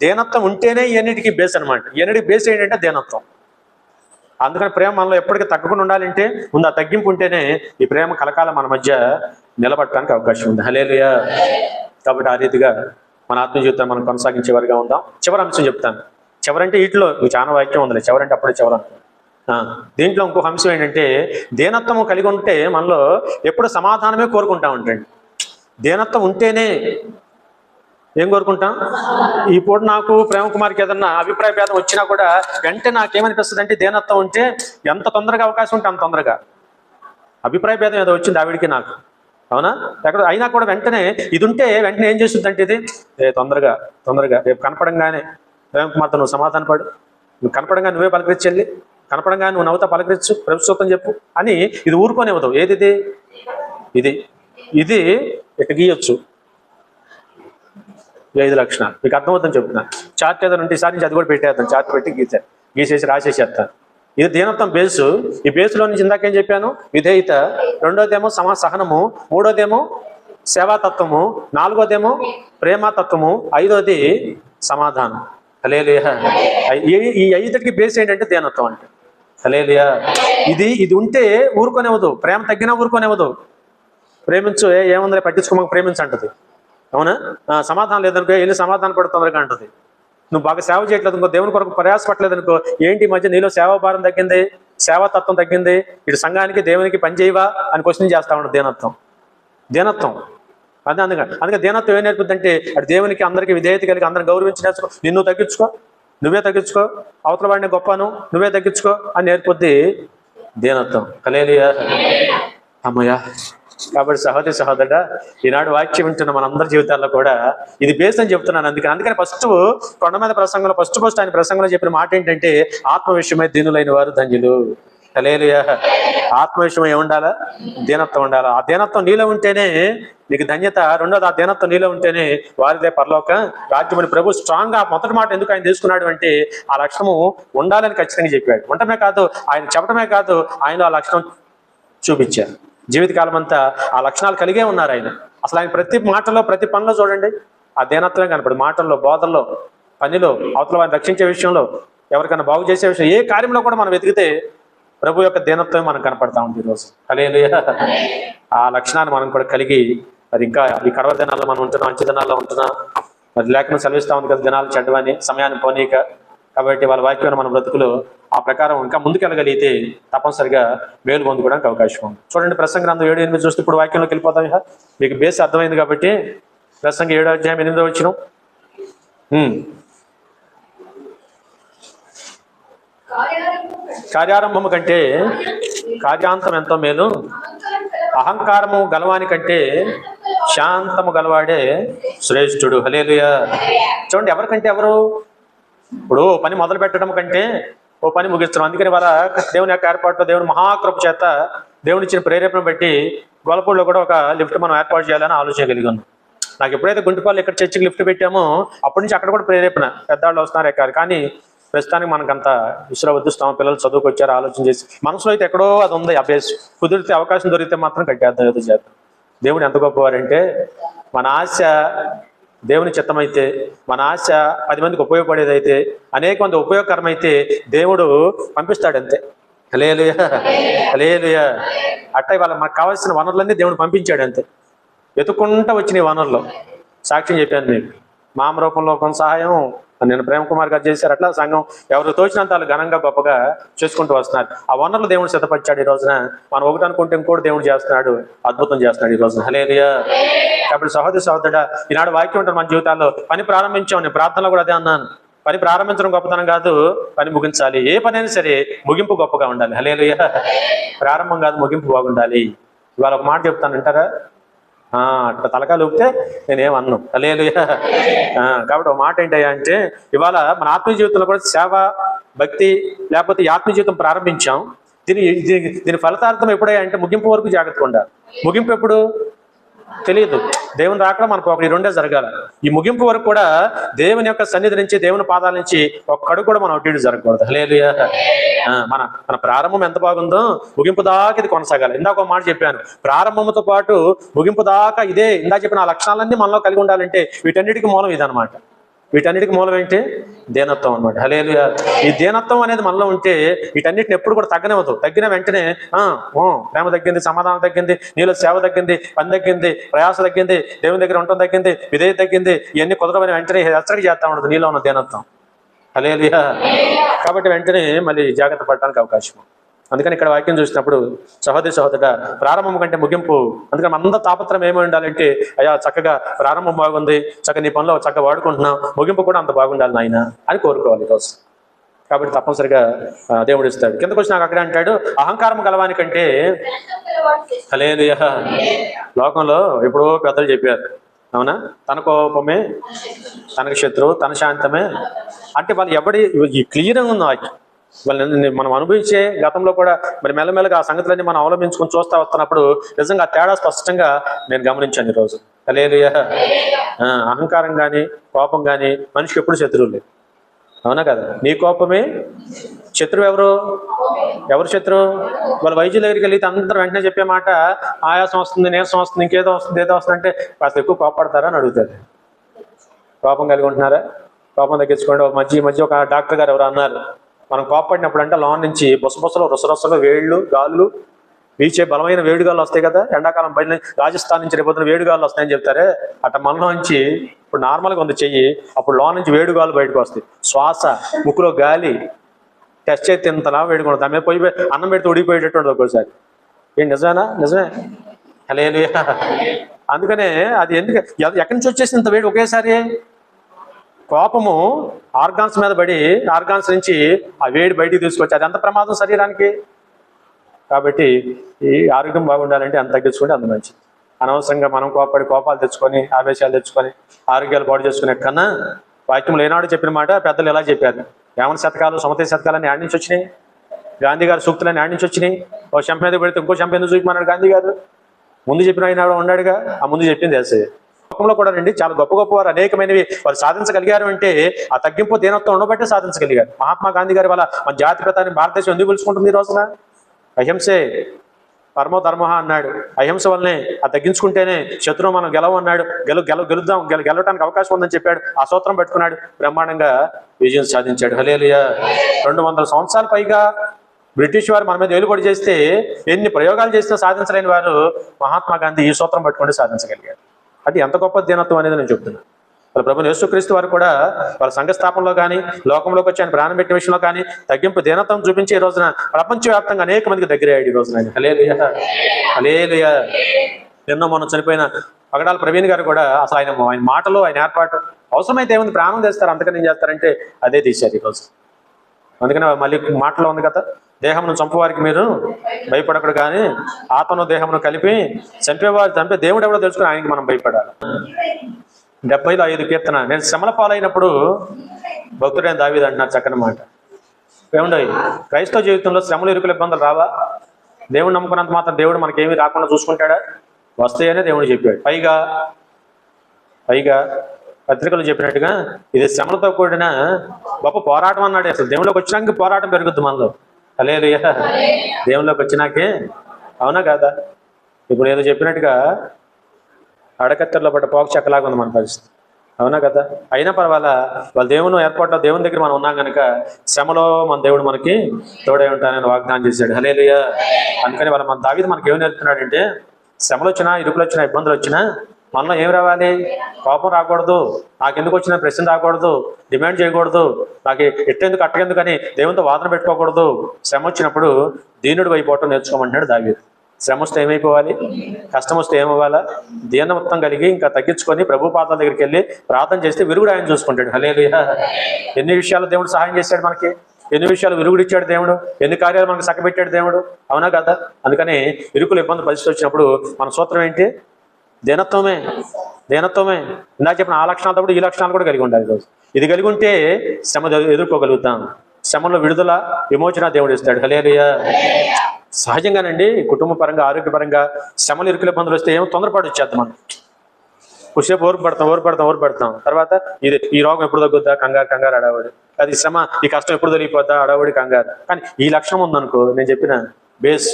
దీనత్వం ఉంటేనే ఎన్నిటికీ బేస్ అనమాట. ఎన్నిటికి బేస్ ఏంటంటే దీనత్వం. అందుకని ప్రేమ మనలో ఎప్పటికీ తగ్గకుండా ఉండాలంటే ముందు ఆ తగ్గింపు ఉంటేనే ఈ ప్రేమ కలకాలం మన మధ్య నిలబడటానికి అవకాశం ఉంది. హల్లెలూయా. కాబట్టి ఆ రీతిగా మన ఆత్మ జీవితాన్ని మనం కొనసాగించే వారిగా ఉందాం. చివరి అంశం చెప్తాను. చివరంటే వీటిలో చాలా వాక్యం ఉందిలే, చివరంటే అప్పుడే చివర. దీంట్లో ఇంకొక అంశం ఏంటంటే దీనత్వము కలిగి ఉంటే మనలో ఎప్పుడు సమాధానమే కోరుకుంటా ఉంటాండి. దీనత్వం ఉంటేనే ఏం కోరుకుంటాం? ఈ పూట నాకు ప్రేమ కుమార్కి ఏదన్నా అభిప్రాయ భేదం వచ్చినా కూడా వెంటనే నాకేమనిపిస్తుంది అంటే దీనత్వం ఉంటే ఎంత తొందరగా అవకాశం ఉంటే అంత తొందరగా. అభిప్రాయ భేదం ఏదో వచ్చింది ఆవిడికి నాకు, అవునా? ఎక్కడ అయినా కూడా వెంటనే ఇది ఉంటే వెంటనే ఏం చేస్తుంది అంటే ఇది తొందరగా రేపు కనపడంగానే ప్రేమ కుమార్తో నువ్వు సమాధాన పడు, నువ్వు కనపడంగా నువ్వే పలకరించెళ్ళి, కనపడంగా నువ్వు నవ్వుతా పలకరించు, ప్రభుత్వం చెప్పు అని ఇది ఊరుకోనివ్వదు. ఏది ఇది ఇక గీయొచ్చు. 5 లక్షణాలు మీకు అర్థమవుతుందని చెప్తున్నాను. చార్ట్ ఏదైనా ఉంటే ఈసారి నుంచి అది కూడా పెట్టేద్దాం. చార్ట్ పెట్టి గీసేసి రాసేసేస్తాను. ఇది దీనత్వం బేసు. ఈ బేసులో నుంచి ఇందాకేం చెప్పాను? విధేయత, రెండోదేమో సహనము, మూడోదేమో సేవాతత్వము, నాలుగోదేమో ప్రేమతత్వము, ఐదోది సమాధానం. హల్లెలూయా. ఈ 5కి బేస్ ఏంటంటే దీనత్వం అంటే. హల్లెలూయా. ఇది ఉంటే ఊరుకోనివ్వదు. ప్రేమ తగ్గినా ఊరుకోనివ్వదు. ప్రేమించు, ఏముందో పట్టించుకోమని ప్రేమించంటది, అవునా? సమాధానం లేదనుకో వెళ్ళి సమాధానం పడుతుందరుగా అంటది. నువ్వు బాగా సేవ చేయట్లేదు అనుకో, దేవుని కొరకు ప్రయాసపడలేదు అనుకో, ఏంటి మధ్య నీలో సేవాభారం తగ్గింది, సేవాతత్వం తగ్గింది, ఇటు సంఘానికి దేవునికి పని చేయవా అని క్వశ్చన్ చేస్తా ఉండదు దీనత్వం. అదే అందుకే దీనత్వం ఏం నేర్పుద్దంటే అటు దేవునికి అందరికీ విధేయత కలిగి అందరిని గౌరవించి నేర్చుకో, నువ్వే తగ్గించుకో, అవతల వాడిని గొప్పను నువ్వే తగ్గించుకో అని నేర్పుద్ది దీనత్వం. హల్లెలూయా. అమ్మయ్యా. కాబట్టి సహోదరుడా, ఈనాడు వాక్యం వింటున్న మనందరి జీవితాల్లో కూడా ఇది బేస్ అని చెప్తున్నాను. అందుకని ఫస్ట్ కొండ మీద ప్రసంగంలో ఫస్ట్ ఆయన ప్రసంగంలో చెప్పిన మాట ఏంటంటే ఆత్మ విషయమై దీనులైన వారు ధన్యులు. హల్లెలూయా. ఆత్మ విషయమై ఉండాలా? దీనత్వం ఉండాలా. ఆ దీనత్వం నీలో ఉంటేనే నీకు ధన్యత. రెండోది, ఆ దీనత్వం నీలో ఉంటేనే వారిదే పరలోక రాజ్యమని ప్రభు స్ట్రాంగ్ గా మొదటి మాట ఎందుకు ఆయన తీసుకున్నాడు అంటే ఆ లక్షణము ఉండాలని ఖచ్చితంగా చెప్పాడు. ఉండటమే కాదు, ఆయన చెప్పడమే కాదు, ఆయన ఆ లక్షణం చూపించారు. జీవితకాలం అంతా ఆ లక్షణాలు కలిగే ఉన్నారు ఆయన. అసలు ఆయన ప్రతి మాటలో ప్రతి పనిలో చూడండి ఆ దీనత్వమే కనపడు. మాటల్లో, బోధల్లో, పనిలో, అవతల వారిని రక్షించే విషయంలో, ఎవరికైనా బాగు చేసే విషయం, ఏ కార్యంలో కూడా మనం వెతికితే ప్రభు యొక్క దీనత్వమే మనకు కనపడతా ఉంది ఈరోజు. హల్లెలూయా. ఆ లక్షణాన్ని మనం కూడా కలిగి అది ఇంకా ఈ కడవ దినాల్లో మనం ఉంటున్నాం, మంచి దినాల్లో ఉంటున్నాం. మరి లేఖనం సెలవిస్తా ఉంది కదా, దినాలు చెడ్డవని, సమయాన్ని పోనీక. కాబట్టి వాళ్ళ వాక్యాన్ని మన బ్రతుకులు ఆ ప్రకారం ఇంకా ముందుకెళ్ళగలిగితే తప్పనిసరిగా మేలు పొందుకోవడానికి అవకాశం ఉంది. చూడండి ప్రసంగ గ్రంథం 7-8 చూస్తే ఇప్పుడు వాక్యంలోకి వెళ్ళిపోతాం. మీకు బేస్ అర్థమైంది కాబట్టి ప్రసంగ 7వ అధ్యాయం 8వ వచనం. కార్యారంభము కంటే కార్యాంతం ఎంతో మేలు, అహంకారము గలవాని కంటే శాంతము గలవాడే శ్రేష్ఠుడు. హల్లెలూయా. చూడండి, ఎవరికంటే ఎవరు? ఇప్పుడు పని మొదలు పెట్టడం కంటే ఓ పని ముగిస్తున్నాం. అందుకని వాళ్ళ దేవుని యొక్క ఏర్పాటులో దేవుని మహాకృప చేత దేవుని ఇచ్చిన ప్రేరేపణ బట్టి గొల్లపూడిలో కూడా ఒక లిఫ్ట్ మనం ఏర్పాటు చేయాలని ఆలోచన కలిగి ఉన్నాం. నాకు ఎప్పుడైతే గుంటుపాలు ఇక్కడ చర్చికి లిఫ్ట్ పెట్టామో అప్పటి నుంచి అక్కడ కూడా ప్రేరేపణ, పెద్దవాళ్ళు వస్తున్నారు ఎక్కారు. కానీ ప్రస్తుతానికి మనకంత విసుర వద్దుస్తాం. పిల్లలు చదువుకు వచ్చారు, ఆలోచన చేసి మనసులో అయితే ఎక్కడో అది ఉంది అభ్యాసం. కుదిరితే అవకాశం దొరికితే మాత్రం కట్టేద్దాం, ఏదో చేద్దాం. దేవుడు ఎంత గొప్పవారంటే మన ఆశ దేవుని చిత్తమైతే, మన ఆశ 10 మందికి ఉపయోగపడేదైతే, అనేక మంది ఉపయోగకరమైతే దేవుడు పంపిస్తాడు అంతే. హల్లెలూయా. హల్లెలూయా. అట్లా ఇవాళ మనకు కావాల్సిన వనరులన్నీ దేవుడు పంపించాడు అంతే. వెతుక్కుంటా వచ్చిన వనరులు సాక్ష్యం చెప్పాను మీకు. మామ రూపంలో కొంత సహాయం నేను ప్రేమ కుమార్ గారు చేశారు. అట్లా సంఘం ఎవరు తోచినంత వాళ్ళు ఘనంగా గొప్పగా చేసుకుంటూ వస్తున్నారు. ఆ వనరులు దేవుడు సిద్ధపరిచాడు. ఈ రోజున మనం ఒకటి అనుకుంటే ఇంకోటి దేవుడు చేస్తున్నాడు, అద్భుతం చేస్తున్నాడు ఈ రోజున. హల్లెలూయా. కాబట్టి సహోదరుడా, ఈనాడు వాక్యం ఉంటుంది మన జీవితాల్లో. పని ప్రారంభించాం, నేను ప్రార్థనలో కూడా అదే అన్నాను. పని ప్రారంభించడం గొప్పతనం కాదు, పని ముగించాలి. ఏ పని అయినా సరే ముగింపు గొప్పగా ఉండాలి. హల్లెలూయా. ప్రారంభం కాదు, ముగింపు బాగుండాలి. ఇవాళ ఒక మాట చెప్తాను, వింటారా? అట్లా తలకాయలు ఊపితే నేనేమన్నాను. హల్లెలూయా. కాబట్టి ఒక మాట ఏంటయ్యా అంటే ఇవాళ మన ఆత్మీయ జీవితంలో కూడా సేవ, భక్తి లేకపోతే ఈ ఆత్మీయ జీవితం ప్రారంభించాం. దీని ఫలితార్థం ఎప్పుడయ్యా అంటే ముగింపు వరకు జాగ్రత్తగా ఉండాలి. ముగింపు ఎప్పుడు తెలియదు. దేవుని రాకడం మనకు ఒకటి రెండే జరగాలి. ఈ ముగింపు వరకు కూడా దేవుని యొక్క సన్నిధి నుంచి, దేవుని పాదాల నుంచి ఒక్కడు కూడా మనం అటు జరగకూడదు. హల్లెలూయా. మన ప్రారంభం ఎంత బాగుందో ముగింపు దాకా ఇది కొనసాగాలి. ఇందాక ఒక మాట చెప్పాను, ప్రారంభంతో పాటు ముగింపు దాకా ఇదే. ఇందాక చెప్పిన ఆ లక్షణాలన్నీ మనలో కలిగి ఉండాలంటే వీటన్నిటికీ మూలం ఇదనమాట. వీటన్నిటికి మూలం ఏంటి? దీనత్వం అనమాట. హల్లెలూయా. ఈ దీనత్వం అనేది మనలో ఉంటే వీటన్నిటిని ఎప్పుడు కూడా తగ్గనివ్వదు. తగ్గిన వెంటనే ప్రేమ తగ్గింది, సమాధానం తగ్గింది, నీలో సేవ తగ్గింది, పని తగ్గింది, ప్రయాస తగ్గింది, దేవుని దగ్గర ఉండటం తగ్గింది, విధేయత తగ్గింది, ఇవన్నీ కుదరమైన వెంటనే హెచ్చరిక చేస్తా ఉండదు నీలో ఉన్న దీనత్వం. హల్లెలూయా. కాబట్టి వెంటనే మళ్ళీ జాగ్రత్త పడడానికి అవకాశం. అందుకని ఇక్కడ వాక్యం చూసినప్పుడు సహోదరుడా, ప్రారంభం కంటే ముగింపు. అందుకని మనందరూ తాపత్రం ఏమై ఉండాలంటే, అయ్యా చక్కగా ప్రారంభం బాగుంది, చక్కగా నీ పనిలో చక్కగా వాడుకుంటున్నాం, ముగింపు కూడా అంత బాగుండాలి నాయన అని కోరుకోవాలి ఈరోజు. కాబట్టి తప్పనిసరిగా దేవుడు ఇస్తాడు. కిందకు వచ్చి నాకు అక్కడే అంటాడు, అహంకారం గలవానికంటే. హల్లెలూయా. లోకంలో ఎప్పుడో పెద్దలు చెప్పారు, అవునా? తన కోపమే తనకు శత్రువు, తన శాంతమే అంటే వాళ్ళు ఎవడి క్లియర్గా ఉంది వాక్యం. వాళ్ళని మనం అనుభవించే గతంలో కూడా మరి మెల్లమెల్లగా ఆ సంగతులన్నీ మనం అవలంబించుకొని చూస్తా వస్తున్నప్పుడు నిజంగా తేడా స్పష్టంగా నేను గమనించాను ఈరోజు. హల్లెలూయా. అహంకారం కానీ కోపం కానీ మనిషికి ఎప్పుడు శత్రువు లేదు, అవునా కదా? నీ కోపమే శత్రువు. ఎవరు శత్రువు? వాళ్ళ వైద్యుల దగ్గరికి వెళ్ళి అందరూ వెంటనే చెప్పే మాట, ఆయాసం వస్తుంది, నీరసం వస్తుంది, ఇంకేదో వస్తుంది, ఏదో వస్తుంది అంటే కాస్త ఎక్కువ కోపడతారా అని అడుగుతారు. కోపం కలిగి ఉంటున్నారా? కోపం తగ్గించుకోండి. ఈ మధ్య ఒక డాక్టర్ గారు ఎవరు అన్నారు, మనం కోపడినప్పుడు అంటే లోన్ నుంచి బొసబొసలు రొసరొసలు వేళ్ళు గాళ్ళు వీచే బలమైన వేడిగాళ్ళు వస్తాయి కదా. ఎండాకాలం బయట రాజస్థాన్ నుంచి రేపొద్దున వేడిగాళ్ళు వస్తాయని చెప్తారే, అట్లా మనలో నుంచి ఇప్పుడు నార్మల్గా ఉంది చెయ్యి, అప్పుడు లోన్ నుంచి వేడిగాళ్ళు బయటకు వస్తాయి. శ్వాస, ముక్కులో గాలి టెస్ట్ చేస్తే ఇంతలా వేడుకుంటుంది. దాని మీద పోయి అన్నం పెడితే ఉడికిపోయేటట్టు ఉంటుంది ఒక్కోసారి. ఏం నిజమేనా? నిజమే. హల్లెలూయా. అందుకనే అది ఎందుకు ఎక్కడి నుంచి వచ్చేసి ఇంత వేడి ఒకేసారి? కోపము ఆర్గాన్స్ మీద పడి ఆర్గాన్స్ నుంచి ఆ వేడి బయటికి తీసుకొచ్చి అది ఎంత ప్రమాదం శరీరానికి. కాబట్టి ఈ ఆరోగ్యం బాగుండాలంటే అంత తగ్గించుకుంటే అంత మంచిది. అనవసరంగా మనం కోపాలు తెచ్చుకొని ఆవేశాలు తెచ్చుకొని ఆరోగ్యాలు పాడు చేసుకునే కన్నా వాక్యం లేనాడు చెప్పిన మాట పెద్దలు ఎలా చెప్పారు. యావన శతకాలు సమతయ శతకాలని యాడ్ నుంచి వచ్చినాయి. గాంధీ గారి సూక్తులని యాడ్ నుంచి వచ్చినాయి. ఓ చెంప మీద పెడితే ఇంకో చెంప ఎందుకు చూపమన్నాడు గాంధీ గారు? ముందు చెప్పిన ఆయన ఉన్నాడుగా, ఆ ముందు చెప్పింది వేసే. లోకంలో కూడా రండి చాలా గొప్ప వారు అనేకమైనవి వారు సాధించగలిగారు అంటే ఆ తగ్గింపు దీనత్వం ఉండబట్టే సాధించగలిగారు. మహాత్మా గాంధీ గారి వల్ల మన జాతి ప్రతాన్ని భారతదేశం ఎందుకు పిలుచుకుంటుంది ఈ రోజున? అహింసే పరమో ధర్మ అన్నాడు. అహింస వల్లనే ఆ తగ్గించుకుంటేనే శత్రువు మనం గెలవ అన్నాడు. గెలుద్దాం గెలవడానికి అవకాశం ఉందని చెప్పాడు. ఆ సూత్రం పెట్టుకున్నాడు, బ్రహ్మాండంగా విజయం సాధించాడు. హల్లెలూయా. 200 సంవత్సరాల పైగా బ్రిటిష్ వారు మన మీద ఏలుబడి చేస్తే ఎన్ని ప్రయోగాలు చేసినా సాధించలేని వారు మహాత్మా గాంధీ ఈ సూత్రం పట్టుకుంటే సాధించగలిగారు. అది ఎంత గొప్ప దీనత్వం అనేది నేను చెప్తున్నాను. వాళ్ళ ప్రభువు యేసుక్రీస్తు వారు కూడా వాళ్ళ సంఘ స్థాపనలో కానీ లోకంలోకి వచ్చి ఆయన ప్రాణం పెట్టే విషయంలో కానీ తగ్గింపు దీనత్వం చూపించి ఈ రోజున ప్రపంచవ్యాప్తంగా అనేక మందికి దగ్గర అయ్యాడు ఈ రోజున. హల్లెలూయా. హల్లెలూయా. నిన్న మొన్న చనిపోయిన పగడాల ప్రవీణ్ గారు కూడా అసలు ఆయన మాటలు ఆయన ఏర్పాటు అవసరమైతే ఏముంది ప్రాణం చేస్తారు, అంతకని ఏం చేస్తారంటే అదే తీశారు ఈరోజు. అందుకని మళ్ళీ మాటలో ఉంది కదా, దేహమును చంపేవారికి మీరు భయపడకూడదు కానీ ఆత్మను దేహమును కలిపి చంపే దేవుడు ఎవడో తెలుసుకుని ఆయనకి మనం భయపడాలి. 75 కీర్తన. నేను శ్రమల పాలైనప్పుడు భక్తుడైన దావీదు అంటున్నారు చక్కని మాట. ఏముండవు క్రైస్తవ జీవితంలో శ్రమలు ఇరుకుల ఇబ్బందులు రావా? దేవుడు నమ్ముకున్నంత మాత్రం దేవుడు మనకేమీ రాకుండా చూసుకుంటాడా? వస్తాయనే దేవుడు చెప్పాడు. పైగా పత్రికలు చెప్పినట్టుగా ఇది శ్రమలతో కూడిన గొప్ప పోరాటం అన్నాడు. అసలు దేవుళ్ళకి వచ్చినాక పోరాటం పెరుగుద్ది మనలో. హల్లెలూయా. దేవుళ్ళకి వచ్చినాకే, అవునా కాదా? ఇప్పుడు ఏదో చెప్పినట్టుగా అడకత్తెరలో పడ్డ పోక చెక్కలాగా ఉంది మన పరిస్థితి, అవునా కదా? అయినా పర్వాలా, వాళ్ళ దేవుని ఏర్పాట్లో దేవుని దగ్గర మనం ఉన్నాం కనుక శ్రమలో మన దేవుడు మనకి తోడై ఉంటానని వాగ్దానం చేశాడు. హల్లెలూయా. అందుకని మన దావీదు మనకి ఏమి నేర్పుతున్నాడంటే, శ్రమలు వచ్చినా ఇరుకులు వచ్చినా ఇబ్బందులు వచ్చినా మనలో ఏం రావాలి? కోపం రాకూడదు, నాకెందుకు వచ్చిన ప్రశ్న రాకూడదు, డిమాండ్ చేయకూడదు, నాకు ఎట్టెందుకు అట్టకెందుకు అని దేవునితో వాదన పెట్టుకోకూడదు. శ్రమ వచ్చినప్పుడు దీనుడు అయిపోవటం నేర్చుకోమంటున్నాడు దావీదు. శ్రమ వస్తే ఏమైపోవాలి? కష్టం వస్తే ఏమవ్వాలా? దీనత్వం కలిగి ఇంకా తగ్గించుకొని ప్రభు పాదాల దగ్గరికి వెళ్ళి ప్రార్థన చేస్తే విరుగుడు ఆయన చూసుకుంటాడు. హల్లెలూయా. ఎన్ని విషయాలు దేవుడు సహాయం చేశాడు మనకి, ఎన్ని విషయాలు విరుగుడిచ్చాడు దేవుడు, ఎన్ని కార్యాలు మనకు చక్కబెట్టాడు దేవుడు, అవునా కదా? అందుకని ఇరుకులు ఇబ్బంది పరిస్థితి వచ్చినప్పుడు మన సూత్రం ఏంటి? దీనత్వమే. ఇందాక చెప్పిన ఆ లక్షణాలతో కూడా ఈ లక్షణాలు కూడా కలిగి ఉండాలి. ఈరోజు ఇది కలిగి ఉంటే శ్రమ ఎదుర్కోగలుగుతాం. శ్రమలో విడుదల విమోచన దేవుడు ఇస్తాడు. హల్లెలూయా. సహజంగానండి కుటుంబ పరంగా ఆరోగ్యపరంగా శ్రమలు ఇరుకుల ఇబ్బందులు వస్తే ఏమో తొందరపాటు వచ్చేద్దాం. మనం కొద్దిసేపు ఓరు పెడతాం తర్వాత ఈ రోగం ఎప్పుడు తగ్గుద్దా, కంగారు అడవాడు. అది శ్రమ, ఈ కష్టం ఎప్పుడు తొలగిపోద్దా, అడవాడి కంగారు. కానీ ఈ లక్షణం ఉందనుకో, నేను చెప్పిన బేస్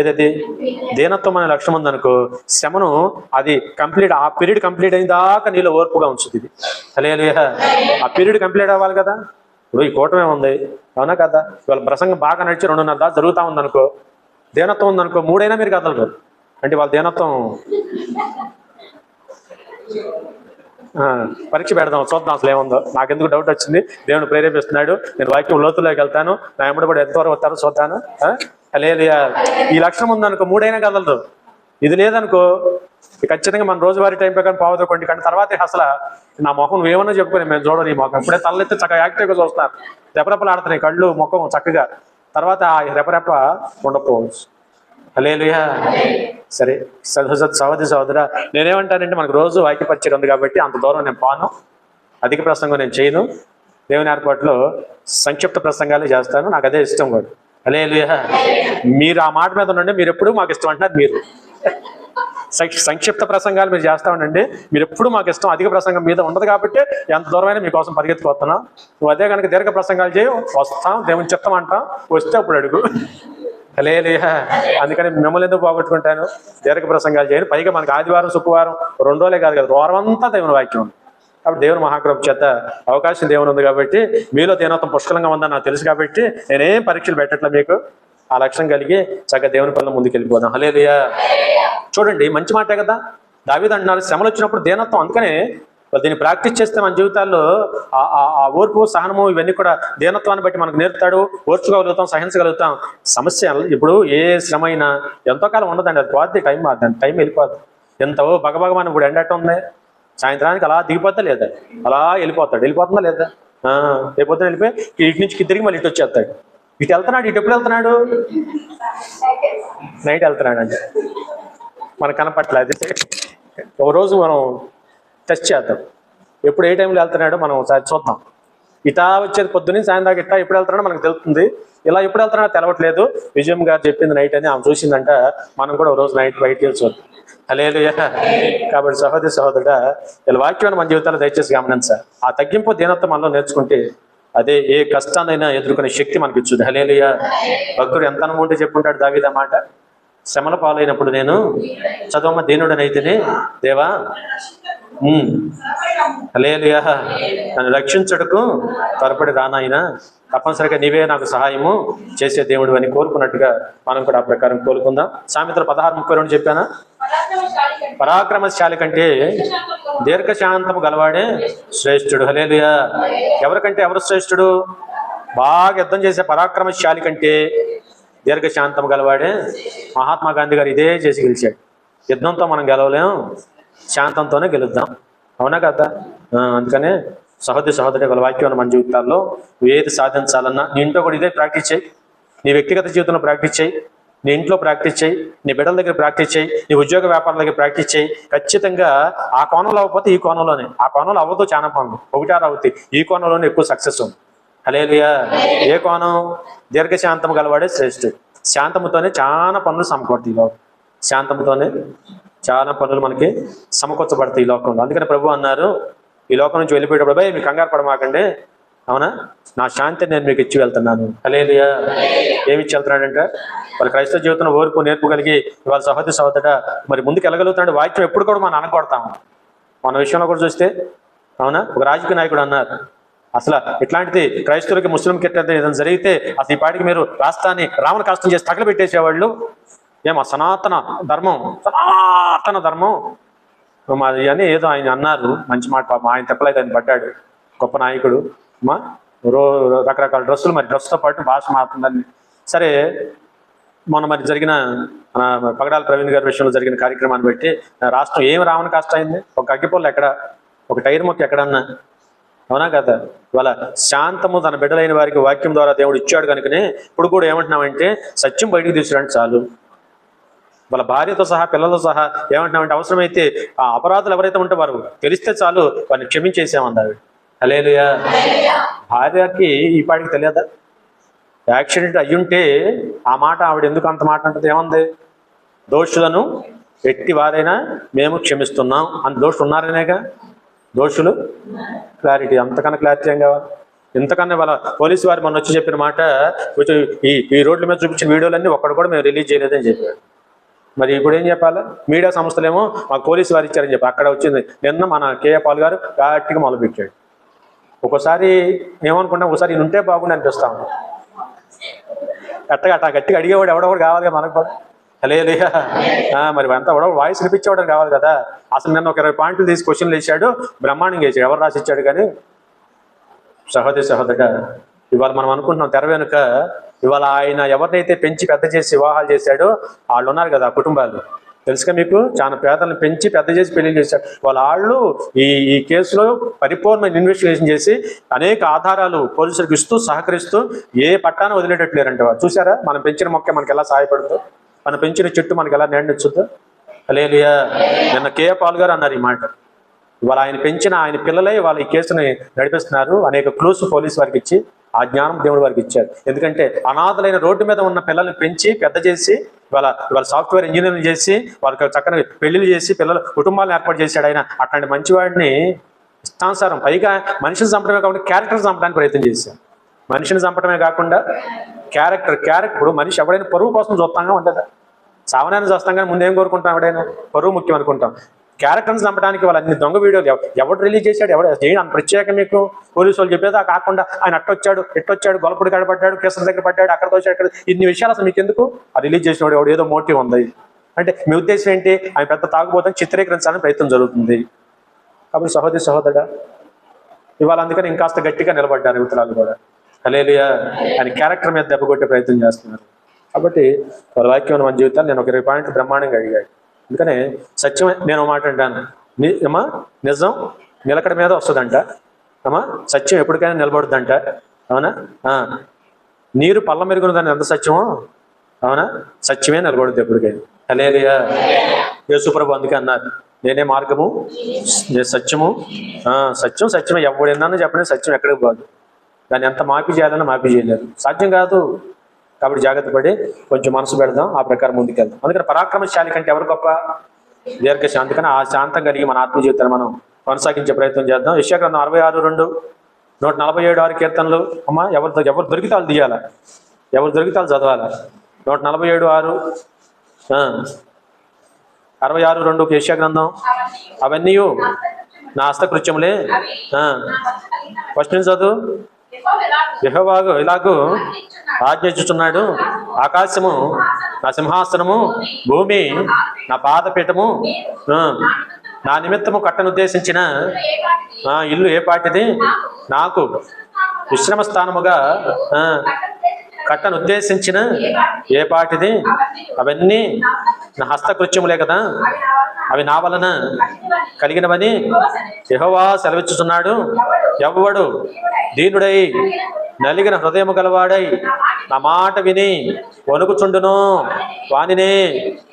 ఏదది దీనత్వం అనే లక్షణం ఉందనుకో, శ్రమను అది కంప్లీట్, ఆ పీరియడ్ కంప్లీట్ అయిన దాకా నీలో ఓర్పుగా ఉంచుతుంది ఇది. హల్లెలూయా. ఆ పీరియడ్ కంప్లీట్ అవ్వాలి కదా. ఇప్పుడు ఈ కూటమే ఉంది, అవునా కదా. ఇవాళ ప్రసంగం బాగా నడిచి 2:30 దాకా జరుగుతూ ఉందనుకో, దీనత్వం ఉందనుకో, 3 అయినా మీరు కదలరు. అంటే వాళ్ళ దీనత్వం పరీక్ష పెడదాం, చూద్దాం అసలు ఏముందో. నాకెందుకు డౌట్ వచ్చింది, దేవుని ప్రేరేపిస్తున్నాడు, నేను వాక్యం లోతులోకి వెళ్తాను, నా ఎమ్మడి కూడా ఎంతవరకు వస్తారో చూద్దాను. హల్లెలూయా. ఈ లక్షణం ఉందనుకో 3 అయినా కదలరు. ఇది లేదనుకో ఖచ్చితంగా మన రోజువారీ టైం ప్రకారం పావుదోకండి. కానీ తర్వాత అసలు నా ముఖం నువ్వేమన్నా చెప్పుకొని మేము చూడని ముఖం ఇప్పుడే తలెత్తి చక్కగా యాక్టివ్గా చూస్తున్నారు, రెపరెపలు ఆడుతున్నాయి కళ్ళు ముఖం చక్కగా, తర్వాత ఆ రెపరెప ఉండకపోవచ్చు. హల్లెలూయా. సరే సహోదరి సహోదరా, నేనేమంటానంటే మనకు రోజు వాక్య పరిచయం ఉంది కాబట్టి అంత దూరం నేను పాను, అధిక ప్రసంగం నేను చేయను. దేవుని ఏర్పాట్లో సంక్షిప్త ప్రసంగాలు చేస్తాను, నాకు అదే ఇష్టం కూడా. హల్లెలూయా. మీరు ఆ మాట మీద ఉండండి, మీరు ఎప్పుడు మాకు ఇష్టం అంటున్నారు. మీరు సంక్షిప్త ప్రసంగాలు మీరు చేస్తా ఉండండి, మీరు ఎప్పుడు మాకు ఇష్టం. అధిక ప్రసంగం మీద ఉండదు కాబట్టి ఎంత దూరమైనా మీకోసం పరిగెత్తుకొస్తున్నాం. నువ్వు అదే కనుక దీర్ఘ ప్రసంగాలు చేయి, వస్తాం, దేవుని చిత్తం అంటాం, వస్తే అప్పుడు అడుగు. హల్లెలూయా. అందుకని మిమ్మల్ని ఎందుకు పోగొట్టుకుంటాను, దీర్ఘ ప్రసంగాలు చేయను. పైగా మనకు ఆదివారం శుక్రవారం 2 రోజులే కాదు కదా, వారం అంతా దేవుని వాక్యం ఉంది. కాబట్టి దేవుని మహాకృప చేత అవకాశం దేవుని ఉంది కాబట్టి, మీలో దీనత్వం పుష్కలంగా ఉందని నాకు తెలుసు కాబట్టి నేనేం పరీక్షలు పెట్టట్లే. మీకు ఆ లక్ష్యం కలిగి చక్కగా దేవుని పనులు ముందుకెళ్ళిపోదాం. హల్లెలూయా. చూడండి, మంచి మాటే కదా. దావీదు అంటున్నారు శ్రమలు వచ్చినప్పుడు దీనత్వం. అందుకనే దీన్ని ప్రాక్టీస్ చేస్తే మన జీవితాల్లో ఆ ఓర్పు సహనము ఇవన్నీ కూడా దీనత్వాన్ని బట్టి మనకు నేర్పుతాడు. ఓర్చుకోగలుగుతాం, సహించగలుగుతాం. సమస్య ఇప్పుడు ఏ శ్రమ అయినా ఎంతో కాలం ఉండదండి, అది పోద్ది, టైం వెళ్ళిపోద్ది. ఎంత బగబగమని ఇప్పుడు ఎండట ఉంది, సాయంత్రానికి అలా దిగిపోతా లేదా, అలా వెళ్ళిపోతుందా లేదా, రేపొద్దున వెళ్ళిపోయి ఇటు నుంచి తిరిగి మళ్ళీ ఇటు వచ్చేస్తాడు. ఇటు వెళ్తున్నాడు, ఇటు ఎప్పుడు వెళ్తున్నాడు, నైట్ వెళ్తున్నాడు. అంటే మనకు కనపట్లేదు. ఒక రోజు మనం టెస్ట్ చేద్దాం, ఎప్పుడు ఏ టైంలో వెళ్తున్నాడో మనం ఒకసారి చూద్దాం. ఇటా వచ్చేది పొద్దున్నే సాయంత్రం దాకా, ఇటా ఎప్పుడు వెళ్తున్నాడో మనకు తెలుస్తుంది. ఇలా ఎప్పుడు వెళ్తున్నాడో తెలవట్లేదు. విజయం గారు చెప్పింది నైట్ అని ఆమె చూసిందంట, మనం కూడా ఒక రోజు నైట్ బయట చూద్దాం. హల్లెలూయా. కాబట్టి సహోదరి సహోదరుడా, ఇలా వాక్యాన్ని మన జీవితాల్లో దయచేసి గమనించాలి. ఆ తగ్గింపు దీనత్వం మనలో నేర్చుకుంటే అదే ఏ కష్టాన్నైనా ఎదుర్కొనే శక్తి మనకి ఇచ్చుది. హల్లెలూయా. భక్తుడు ఎంత అనుభవం ఉంటే చెప్పుకుంటాడు దావీదు మాట, శ్రమల పాలైనప్పుడు నేను చదవమ్మ దీనుడనైతేనే దేవా, హల్లెలూయా, నన్ను రక్షించడకు త్వరపడి రానాయన, తప్పనిసరిగా నీవే నాకు సహాయము చేసే దేవుడు అని కోరుకున్నట్టుగా మనం కూడా ఆ ప్రకారం కోరుకుందాం. సామెతలు 16:32 చెప్పానా, పరాక్రమశాలి కంటే దీర్ఘశాంతము గలవాడే శ్రేష్ఠుడు. హల్లెలూయా. ఎవరికంటే ఎవరు శ్రేష్ఠుడు, బాగా యుద్ధం చేసే పరాక్రమశాలి కంటే దీర్ఘశాంతం గలవాడే. మహాత్మా గాంధీ గారు ఇదే చేసి గెలిచాడు. యుద్ధంతో మనం గెలవలేం, శాంతంతోనే గెలుద్దాం, అవునా కదా. అందుకనే సహోదరి వాళ్ళ వాక్యం మన జీవితాల్లో నువ్వు ఏది సాధించాలన్నా నీ ఇంట్లో కూడా ఇదే ప్రాక్టీస్ చేయి. నీ వ్యక్తిగత జీవితంలో ప్రాక్టీస్ చేయి, నీ ఇంట్లో ప్రాక్టీస్ చేయి, నీ బిడ్డల దగ్గర ప్రాక్టీస్ చేయి, నీ ఉద్యోగ వ్యాపారాల దగ్గర ప్రాక్టీస్ చేయి. ఖచ్చితంగా ఆ కోణంలో అవ్వకపోతే ఈ కోణంలోనే, ఆ కోణంలో అవ్వదు చాలా పనులు, ఒకటారు అవుతాయి, ఈ కోణంలోనే ఎక్కువ సక్సెస్ ఉంది. హల్లెలూయా. ఏ కోణం, దీర్ఘశాంతం గలవాడే శ్రేష్ఠుడు. శాంతముతోనే చాలా పనులు సమకూడతాయి. శాంతంతోనే చాలా పనులు మనకి సమకూర్చబడతాయి ఈ లోకంలో. అందుకని ప్రభు అన్నారు, ఈ లోకం నుంచి వెళ్ళిపోయేటప్పుడు భయ్ మీకు కంగారు పడమాకండి, అవునా, నా శాంతిని నేను మీకు ఇచ్చి వెళ్తున్నాను. హల్లెలూయా. ఏమి ఇచ్చి వెళ్తున్నాడంటే వాళ్ళ క్రైస్తవ జీవితంలో ఓర్పు నేర్పు కలిగి వాళ్ళ సహోదరుడ మరి ముందుకు వెళ్ళగలుగుతున్నాడు. వాక్యం ఎప్పుడు కూడా మనం అనకొడతాము. మన విషయంలో కూడా చూస్తే, అవునా, ఒక రాజకీయ నాయకుడు అన్నారు, అసలు ఇట్లాంటిది క్రైస్తవులకి ముస్లింకి ఏదైనా జరిగితే అసలు ఈ పాటికి మీరు రాష్ట్రాన్ని రావణ కాష్టం చేసి తగలబెట్టేసేవాళ్ళు. ఏమో సనాతన ధర్మం అది అని ఏదో ఆయన అన్నారు. మంచి మాట, పాపం ఆయన తెప్పలేదు, ఆయన పడ్డాడు, గొప్ప నాయకుడు. రకరకాల డ్రెస్సులు, మరి డ్రెస్తో పాటు భాష మారుతుందని. సరే, మొన్న మరి జరిగిన పగడాల ప్రవీణ్ గారి విషయంలో జరిగిన కార్యక్రమాన్ని బట్టి రాష్ట్రం ఏమి రావణ కాష్టం అయింది. ఒక అగ్గిపొల్లు ఎక్కడ, ఒక టైర్ మొక్క ఎక్కడన్నా, అవునా కదా. ఇవాళ శాంతము తన బిడ్డలైన వారికి వాక్యం ద్వారా దేవుడు ఇచ్చాడు కనుకనే ఇప్పుడు కూడా ఏమంటున్నామంటే సత్యం బయటికి తీసుకురండి చాలు. వాళ్ళ భార్యతో సహా పిల్లలతో సహా ఏమంటున్నామంటే అవసరమైతే ఆ అపరాధులు ఎవరైతే ఉంటే వారు తెలిస్తే చాలు వారిని క్షమించేసామన్నారు. హల్లెలూయా. భార్యకి ఈ పాటికి తెలియదా, యాక్సిడెంట్ అయ్యుంటే ఆ మాట ఆవిడ ఎందుకు అంత మాట అంటది, ఏముంది, దోషులను ఎట్టి వారైనా మేము క్షమిస్తున్నాం అని. దోషులు ఉన్నారనేగా, దోషులు క్లారిటీ, అంతకన్నా క్లారిటీ ఏం కావాలి. ఇంతకన్నా వాళ్ళ పోలీసు వారు మొన్న వచ్చి చెప్పిన మాట, కొంచెం ఈ రోడ్ల మీద చూపించిన వీడియోలన్నీ ఒక్కడు కూడా మేము రిలీజ్ చేయలేదని చెప్పారు. మరి ఇప్పుడు ఏం చెప్పాలి? మీడియా సంస్థలేమో మాకు పోలీసు వారు ఇచ్చారని చెప్పి అక్కడ వచ్చింది. నిన్న మన కేఏ పాల్ గారు గట్టిగా మొదలుపెట్టాడు. ఒక్కోసారి ఏమనుకుంటాం, ఒకసారి ఈయన ఉంటే బాగుండి అనిపిస్తాం. అట్టగా గట్టిగా అడిగేవాడు ఎవడో కావాలి కదా మనకు కూడా. హల్లెలూయా. మరి అంతా ఎవడో వాయిస్ వినిపించేవాడు కావాలి కదా. అసలు నిన్న ఒక 20 పాయింట్లు తీసి క్వశ్చన్లు వేసాడు, బ్రహ్మాండంగా వేసాడు. ఎవరు రాసి ఇచ్చాడు? కానీ సహోదరుగా ఇవాళ మనం అనుకుంటున్నాం తెర వెనుక ఇవాళ ఆయన ఎవరినైతే పెంచి పెద్ద చేసి వివాహాలు చేశాడో వాళ్ళు ఉన్నారు కదా, ఆ కుటుంబాలు తెలుసుగా మీకు. చాలా పేదలను పెంచి పెద్ద చేసి పెళ్లి చేశాడు. వాళ్ళు ఈ కేసులో పరిపూర్ణ ఇన్వెస్టిగేషన్ చేసి అనేక ఆధారాలు పోలీసులకు ఇస్తూ సహకరిస్తూ ఏ పట్టాన వదిలేటట్లేరంట. చూసారా మనం పెంచిన మొక్క మనకి ఎలా సహాయపడుతుందో, మనం పెంచిన చెట్టు మనకి ఎలా నీడనిచ్చుద్దో. హల్లెలూయా. నిన్న కేఏ పాల్ గారు అన్నారు ఈ మాట. ఇవాళ ఆయన పెంచిన ఆయన పిల్లలే వాళ్ళ ఈ కేసుని నడిపిస్తున్నారు. అనేక క్లూస్ పోలీసు వారికి ఇచ్చి ఆ జ్ఞానం దేవుడు వారికి ఇచ్చారు. ఎందుకంటే అనాథలైన రోడ్డు మీద ఉన్న పిల్లల్ని పెంచి పెద్ద చేసి వాళ్ళ సాఫ్ట్వేర్ ఇంజనీరింగ్ చేసి వాళ్ళకి చక్కని పెళ్లిళ్ళు చేసి పిల్లల కుటుంబాలను ఏర్పాటు చేశాడు ఆయన. అట్లాంటి మంచివాడిని ఇష్టానుసారం పైగా మనిషిని చంపడమే కాకుండా క్యారెక్టర్ చంపడానికి ప్రయత్నం చేశారు. మనిషిని చంపడమే కాకుండా క్యారెక్టర్ ఇప్పుడు మనిషి ఎవడైనా పరువు కోసం చూస్తాంగా ఉండదా? సావనాన్ని చూస్తాం కానీ ముందేం కోరుకుంటాం? ఎవడైనా పరువు ముఖ్యం అనుకుంటాం. క్యారెక్టర్ని చంపడానికి వాళ్ళు అన్ని దొంగ వీడియోలు ఎవడు రిలీజ్ చేశాడు? ఎవడు చేయడం అంత ప్రత్యేక మీకు పోలీసు వాళ్ళు చెప్పేదా కాకుండా ఆయన అట్టొచ్చాడు ఎట్టొచ్చాడు గొలపడి కడపడ్డాడు కేసుల దగ్గర పడ్డాడు అక్కడికి వచ్చాడు అక్కడ ఇన్ని విషయాలు అసలు మీకు ఎందుకు? ఆ రిలీజ్ చేసిన వాడు ఏదో మోటివ్ ఉంది అంటే మీ ఉద్దేశం ఏంటి? ఆయన పెద్ద తాగుబోతని చిత్రీకరించాలని ప్రయత్నం జరుగుతుంది. కాబట్టి సహోదరుడా ఇవాళ అందుకని ఇంకాస్త గట్టిగా నిలబడ్డారు యువతరాలు కూడా. హల్లెలూయా. ఆయన క్యారెక్టర్ మీద దెబ్బ కొట్టే ప్రయత్నం చేస్తున్నారు. కాబట్టి వాళ్ళ వాక్యం మన జీవితాలు నేను ఒక 20 పాయింట్లు బ్రహ్మాండంగా అడిగాడు. అందుకనే సత్యం నేను మాట అంటాను, అమ్మా నిజం నిలకడ మీద వస్తుందంట. అమ్మా సత్యం ఎప్పటికైనా నిలబడుతుందంట. అవునా? నీరు పళ్ళ మెరుగునదని ఎంత సత్యమో అవునా సత్యమే నిలబడుతుంది ఎప్పటికైనా. హల్లెలూయా. యేసుప్రభు అందుకే అన్నారు, నేనే మార్గము నేను సత్యము. సత్యమే ఎవడైనా చెప్పండి, సత్యం ఎక్కడికి పోదు. దాన్ని ఎంత మాఫీ చేయాలన్నా మాఫీ చేయలేదు, సాధ్యం కాదు. కాబట్టి జాగ్రత్త పడి కొంచెం మనసు పెడదాం, ఆ ప్రకారం ముందుకెళ్దాం. అందుకని పరాక్రమశాలి కంటే ఎవరు గొప్ప? దీర్ఘశాంతి. అందుకని ఆ శాంతం కలిగి మన ఆత్మ జీవితాన్ని మనం కొనసాగించే ప్రయత్నం చేద్దాం. యెషయా గ్రంథం 66:2, 147 కీర్తనలు. అమ్మా ఎవరు దొరికితే వాళ్ళు తీయాలా, ఎవరు దొరికితే వాళ్ళు చదవాలా. 147:6, 66:2 యెషయా గ్రంథం. అవన్నీ నా హస్తకృత్యములే. ఫస్ట్ నుంచి చదువు. యెహోవా ఇలాగూ ఆజ్ఞించుచున్నాడు, ఆకాశము నా సింహాసనము, భూమి నా పాదపీఠము, నా నిమిత్తము కట్టనుద్దేశించిన ఇల్లు ఏ పాటిది? నాకు విశ్రమ స్థానముగా కట్టనుద్దేశించిన ఏ పాటిది? అవన్నీ నా హస్తకృత్యములే కదా, అవి నా వలన కలిగినవని యెహోవా సెలవిచ్చుచున్నాడు. ఎవ్వడు దీనుడై నలిగిన హృదయము గలవాడై నా మాట విని వణుకుచుండును వానినే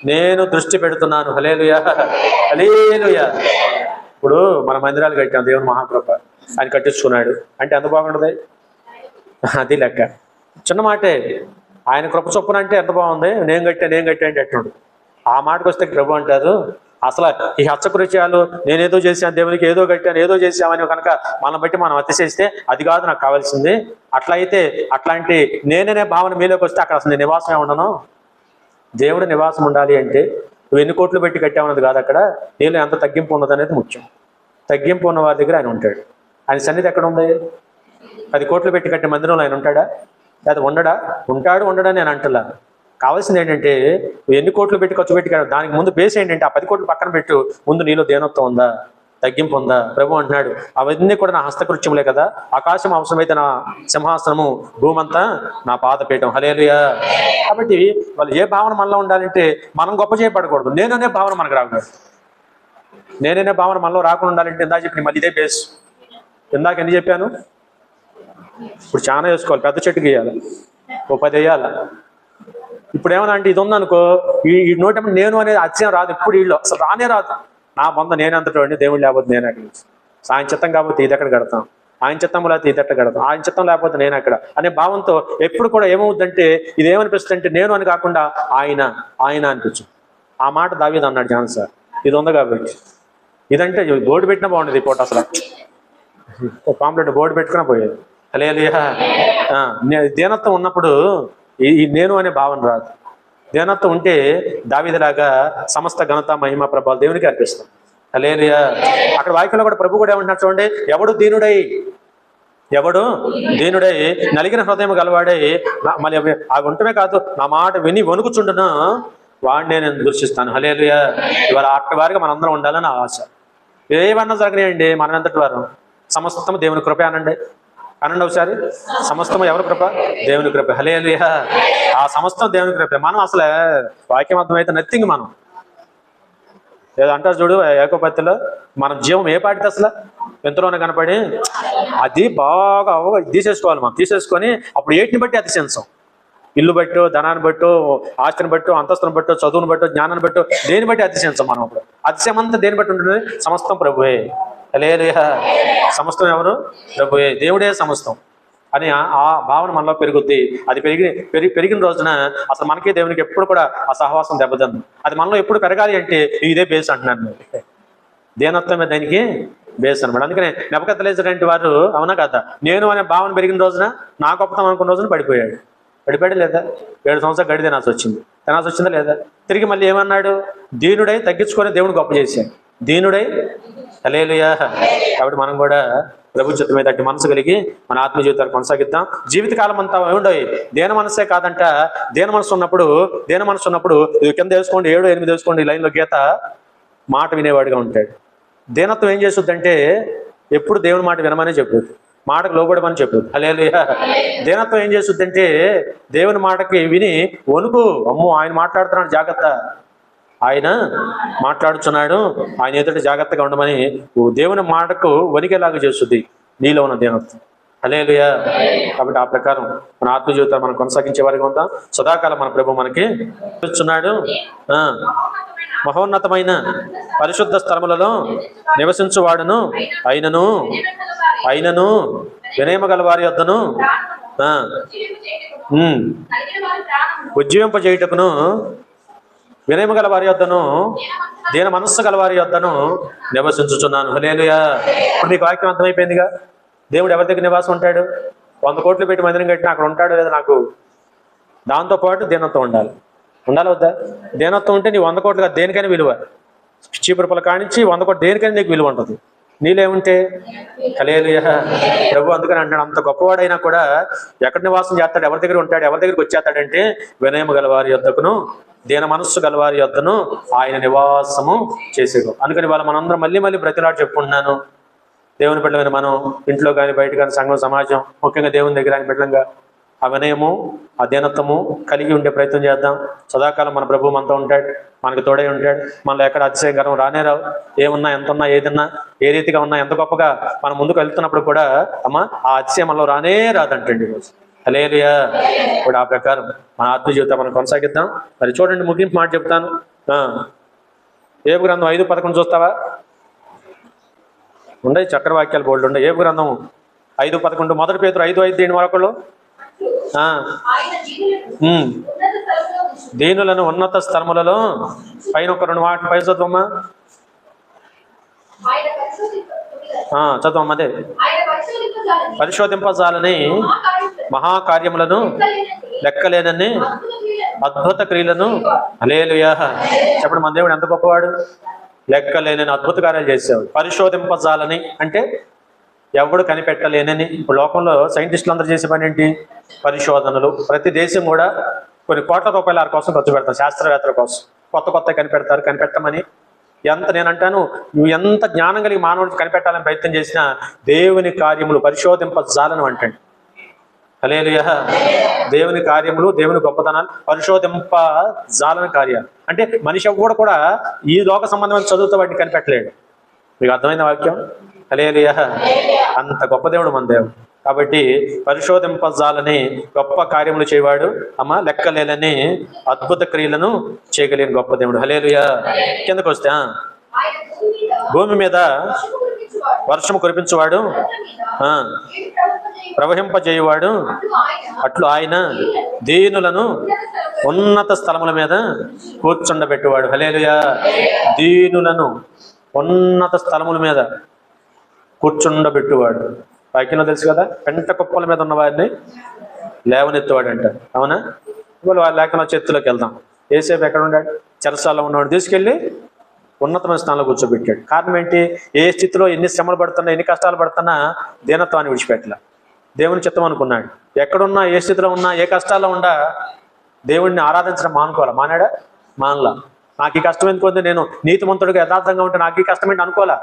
నేను దృష్టి పెడుతున్నాను. హల్లెలూయా. హల్లెలూయా. ఇప్పుడు మన మందిరాలు కట్టాం, దేవుని మహాకృప ఆయన కట్టించుకున్నాడు అంటే ఎంత బాగుంటుంది? అది లెక్క. చిన్న మాటే. ఆయన కృప చొప్పున అంటే ఎంత బాగుంది. నేను కట్టా అంటే ఎట్టుండు. ఆ మాటకు వస్తే ప్రభు అంటారు, అసలు ఈ హచ్చకృత్యాలు నేనేదో చేశాను, దేవునికి ఏదో కట్టాను, ఏదో చేశామని కనుక మనం బట్టి మనం అతిశయిస్తే అది కాదు నాకు కావాల్సింది. అట్లా అయితే అట్లాంటి నేననే భావన మీలోకి వస్తే అక్కడ అసలు నేను నివాసమే ఉండను. దేవుడు నివాసం ఉండాలి అంటే నువ్వు ఎన్ని కోట్లు పెట్టి కట్టామన్నది కాదు, అక్కడ నీలో ఎంత తగ్గింపు ఉన్నది అనేది ముఖ్యం. తగ్గింపు ఉన్న వారి దగ్గర ఆయన ఉంటాడు. ఆయన సన్నిధి ఎక్కడ ఉంది? 10 కోట్లు పెట్టి కట్టే మందిరంలో ఆయన ఉంటాడా? లేదా ఉండడా? ఉండడని నేను అంటలా. కావాల్సింది ఏంటంటే నువ్వు ఎన్ని కోట్లు పెట్టి ఖర్చు పెట్టి దానికి ముందు బేస్ ఏంటంటే ఆ 10 కోట్లు పక్కన పెట్టు, ముందు నీలో దేనత్వం ఉందా, తగ్గింపు ఉందా? ప్రభు అంటున్నాడు అవన్నీ కూడా నా హస్తకృత్యములే కదా. ఆకాశం అవసరమైతే నా సింహాసనము, భూమంతా నా పాదపీఠం. హల్లెలూయా. కాబట్టి వాళ్ళు ఏ భావన మనలో ఉండాలంటే మనం గొప్ప చేయబడకూడదు, నేననే భావన మనకు రాకూడదు. నేననే భావన మనలో రాకుండా ఉండాలంటే ఇందాక చెప్పి మళ్ళీ ఇదే బేస్. ఇందాక ఎన్ని చెప్పాను? ఇప్పుడు చాలా వేసుకోవాలి, పెద్ద చెట్టు గీయాలి, ఓ 10 వేయాలి. ఇప్పుడు ఏమన్నా అంటే ఇది ఉందనుకో, ఈ నోటం నేను అనేది అత్యం రాదు, ఎప్పుడు వీళ్ళు అసలు రానే రాదు. నా బొంద నేనంతటండి, దేవుడు లేకపోతే నేను అక్కడ. ఆయన చిత్తం కాకపోతే ఇది ఎక్కడ కడతాం, ఆయన చిత్తం లేకపోతే ఇది ఎక్కడ కడతాం, ఆయన చిత్తం లేకపోతే నేను అక్కడ అనే భావంతో ఎప్పుడు కూడా ఏమవుద్దంటే ఇది ఏమనిపిస్తుంది అంటే నేను అని కాకుండా ఆయన అనిపించు. ఆ మాట దావీదు అన్నాడు జాన్ సార్. ఇది ఉంది కాబట్టి ఇదంటే బోర్డు పెట్టినా బాగుండేది. ఈ పూట అసలు ఒక పాంప్లెట్ బోర్డు పెట్టుకున్నా పోయేది. హల్లెలూయా. దీనత్వం ఉన్నప్పుడు ఈ నేను అనే భావన రాదు. దీనత్వం ఉంటే దావీదులాగా సమస్త ఘనత మహిమ ప్రభావాలు దేవునికి అర్పిస్తాం. హల్లెలూయా. అక్కడ వాక్యంలో కూడా ప్రభు కూడా ఏమంటున్నాడు చూడండి, ఎవడు దీనుడై నలిగిన హృదయం గలవాడై మళ్ళీ అవి ఉంటమే కాదు, నా మాట విని వణుకుచుండును వాడినే నేను దూషిస్తాను. హల్లెలూయా. ఇవాళ అట్టి వారిగా మనందరం ఉండాలని ఆశ. ఏమన్నా జరగనియండి, మనం ఎంతటి వారు? సమస్తం దేవుని కృప అనండి ఒకసారి. సమస్తము ఎవరి కృప? దేవుని కృప. హల్లెలూయా. ఆ సమస్తం దేవుని కృప. మనం అసలు వాక్యం అర్థమైతే నథింగ్. మనం ఏదో అంటారు చూడు ఏకోపత్తిలో, మన జీవం ఏ పాటితే అసలు ఎంతలోనే కనపడి అది బాగా తీసేసుకోవాలి. మనం తీసేసుకొని అప్పుడు ఏటిని బట్టి అతిశయించాం. ఇల్లు బట్టు, ధనాన్ని బట్టు, ఆస్తిని బట్టు, అంతస్తుని బట్టు, చదువుని బట్టు, జ్ఞానాన్ని బట్టు, దేని బట్టి అతిశయించాం మనం. అప్పుడు అతిశయం అంతా దేని బట్టి ఉంటుంది? సమస్తం ప్రభువే. హల్లెలూయా. సమస్తం ఎవరు? ప్రభువే. దేవుడే సమస్తం అని ఆ భావన మనలో పెరుగుద్ది. అది పెరిగిన రోజున అసలు మనకి దేవునికి ఎప్పుడు కూడా ఆ సహవాసం దెబ్బతింది. అది మనలో ఎప్పుడు పెరగాలి అంటే ఇదే బేస్ అంటున్నాను. దేనత్వమే దానికి బేస్ అనమాట. అందుకనే నెబుకద్నెజరు వారు అవునా కదా, నేను అనే భావన పెరిగిన రోజున, నా గొప్పతనం అనుకున్న రోజున పడిపోయాడు లేదా? 7 సంవత్సరాలు గడి తినాల్సి వచ్చిందా లేదా? తిరిగి మళ్ళీ ఏమన్నాడు? దీనుడై తగ్గించుకొని దేవుడు గొప్ప చేశాడు. దీనుడై. హల్లెలూయా. కాబట్టి మనం కూడా ప్రభు చిత్తం మీద అట్టి మనసు కలిగి మన ఆత్మ జీవితాలు కొనసాగిద్దాం. జీవితకాలం అంతా ఉండవు. దేన మనసే కాదంట. దేన మనసు ఉన్నప్పుడు ఇది కింద వేసుకోండి, 7, 8 వేసుకోండి లైన్లో గీత, మాట వినేవాడిగా ఉంటాడు. దేనత్వం ఏం చేస్తుందంటే ఎప్పుడు దేవుని మాట వినమనే చెప్పుద్ది, మాటకు లోబడమని చెప్పుద్ది. హల్లెలూయా. దేనత్వం ఏం చేస్తుందంటే దేవుని మాటకి విని వణుకు, అమ్మో ఆయన మాట్లాడుతున్నాడు జాగ్రత్త, ఆయన మాట్లాడుతున్నాడు, ఆయన ఎదుట జాగ్రత్తగా ఉండమని దేవుని మాటకు వణికేలాగా చేస్తుంది నీలో ఉన్న దేనత్వం. హల్లెలూయా. కాబట్టి ఆ ప్రకారం మన ఆత్మ జీవితాన్ని మనం కొనసాగించే వారిగా ఉంటాం. సదాకాలం మన ప్రభు మనకి చూస్తున్నాడు. మహోన్నతమైన పరిశుద్ధ స్థలములలో నివసించువాడును అయినను వినయము గల వారి యొద్దను ఉజ్జీవింపజేయుటకును, వినయము గల వారి యొద్దను, దీన మనస్సు గల వారి యొద్దను నివసించుచున్నాను. హల్లెలూయా. ఇప్పుడు మీకు వాక్యం అర్థమైపోయిందిగా. దేవుడు ఎవరి దగ్గర నివాసం ఉంటాడు? 100 కోట్లు పెట్టి మందిరం కట్టినా అక్కడ ఉంటాడు లేదా? నాకు దాంతోపాటు దీనత్వం ఉండాలి వద్దా? దీనత్వం ఉంటే నీ 100 కోట్లుగా దేనికైనా విలువ. చీపురుపల కానించి 100 కోట్లు దేనికైనా నీకు విలువ ఉంటుంది. నీలేముంటే? హల్లెలూయా. ప్రభు అందుకని అంటాడు, అంత గొప్పవాడైనా కూడా ఎక్కడ నివాసం చేస్తాడు? ఎవరి దగ్గర ఉంటాడు? ఎవరి దగ్గరికి వచ్చేస్తాడంటే వినయము గలవారి యొద్దకును, దీన మనస్సు గలవారి యొద్దను ఆయన నివాసము చేసేది. అందుకని వాళ్ళ మనందరం మళ్ళీ బ్రతిలాడు చెప్పుకుంటున్నాను. దేవుని బిడ్డలైన మనం ఇంట్లో కానీ బయట కానీ సంఘం సమాజం ముఖ్యంగా దేవుని దగ్గర ఆయన బిడ్డలంగా ఆ వినయము ఆ దీనత్వము కలిగి ఉండే ప్రయత్నం చేద్దాం. సదాకాలం మన ప్రభు మనతో ఉంటాడు, మనకు తోడై ఉంటాడు. మనలో ఎక్కడ అతిశయకరం రానే రావు. ఏమున్నా, ఎంత ఉన్నా, ఏదన్నా, ఏ రీతిగా ఉన్నా, ఎంత గొప్పగా మనం ముందుకు వెళ్తున్నప్పుడు కూడా ఆ అతిశయం మనలో రానే రాదంటండి ఈరోజు. హల్లెలూయా. ఇప్పుడు ఆ ప్రకారం మన ఆత్మ జీవితం మనం కొనసాగిద్దాం. మరి చూడండి, ముగింపు మాట చెప్తాను. ఏబు గ్రంథం 5:11 చూస్తావా? ఉండయి చక్ర వాక్యాలు బోల్డ్ ఉండయి. ఏబు గ్రంథం 5:11, 1 పేతురు 5:5 దీని వరకులో దీనులను ఉన్నత స్థలములలో పైన ఒక 2 వాటి పై చదవమ్మా. చదవమ్మా. అదే పరిశోధింపజాలని మహాకార్యములను లెక్కలేనని అద్భుత క్రియలను. హల్లెలూయా. చెప్పండి, మన దేవుడు ఎంత గొప్పవాడు. లెక్కలేనని అద్భుత కార్యాలు చేసేవాడు. పరిశోధింపజాలని అంటే ఎవడు కనిపెట్టలేనని. ఇప్పుడు లోకంలో సైంటిస్టులు అందరూ చేసే పని ఏంటి? పరిశోధనలు. ప్రతి దేశం కూడా కొన్ని కోట్ల రూపాయల వారి కోసం ఖర్చు పెడతారు, శాస్త్రవేత్తల కోసం. కొత్త కనిపెట్టమని. నేనంటాను, నువ్వు ఎంత జ్ఞానం కలిగి మానవుడికి కనిపెట్టాలని ప్రయత్నం చేసినా దేవుని కార్యములు పరిశోధింపజాలను అంటండి. హల్లెలూయా. దేవుని కార్యములు, దేవుని గొప్పతనాలు పరిశోధింపజాలని కార్యాలు అంటే మనిషి కూడా ఈ లోక సంబంధమైన చదువుతో వాటిని కనిపెట్టలేడు. మీకు అర్థమైన వాక్యం? హల్లెలూయా. అంత గొప్ప దేవుడు మన దేవుడు. కాబట్టి పరిశోధింపజాలని గొప్ప కార్యములు చేయవాడు, లెక్కలేని అద్భుత క్రియలను చేయగలిగిన గొప్ప దేవుడు. హల్లెలూయా. కిందకు వస్తే భూమి మీద వర్షము కురిపించువాడు, ప్రవహింపజేయువాడు, అట్లు ఆయన దీనులను ఉన్నత స్థలముల మీద కూర్చుండబెట్టువాడు. హల్లెలూయా. దీనులను ఉన్నత స్థలముల మీద కూర్చుండబెట్టువాడు. వాక్యంలో తెలుసు కదా, పెంట కుప్పల మీద ఉన్న వారిని లేవనెత్తువాడు అంటారు. అవునా? ఇవాళ వాళ్ళ లేఖన చేతిలోకి వెళ్దాం. ఏసేపు ఎక్కడ ఉన్నాడు? చెరసాల్లో ఉన్నవాడు తీసుకెళ్ళి ఉన్నతమైన స్థానంలో కూర్చోబెట్టాడు. కారణం ఏంటి? ఏ స్థితిలో ఎన్ని శ్రమలు పడుతున్నా, ఎన్ని కష్టాలు పడుతున్నా దీనత్వాన్ని విడిచిపెట్టలే. దేవుని చిత్తం అనుకున్నాడు. ఎక్కడున్నా, ఏ స్థితిలో ఉన్నా, ఏ కష్టాల్లో ఉండా దేవుడిని ఆరాధించడం మానుకోవాలా? మానాడా? మానలా. నాకు ఈ కష్టం ఎందుకు ఉంది, నేను నీతిమంతుడిగా యథార్థంగా ఉంటే నాకు ఈ కష్టం ఏంటి అనుకోవాలా.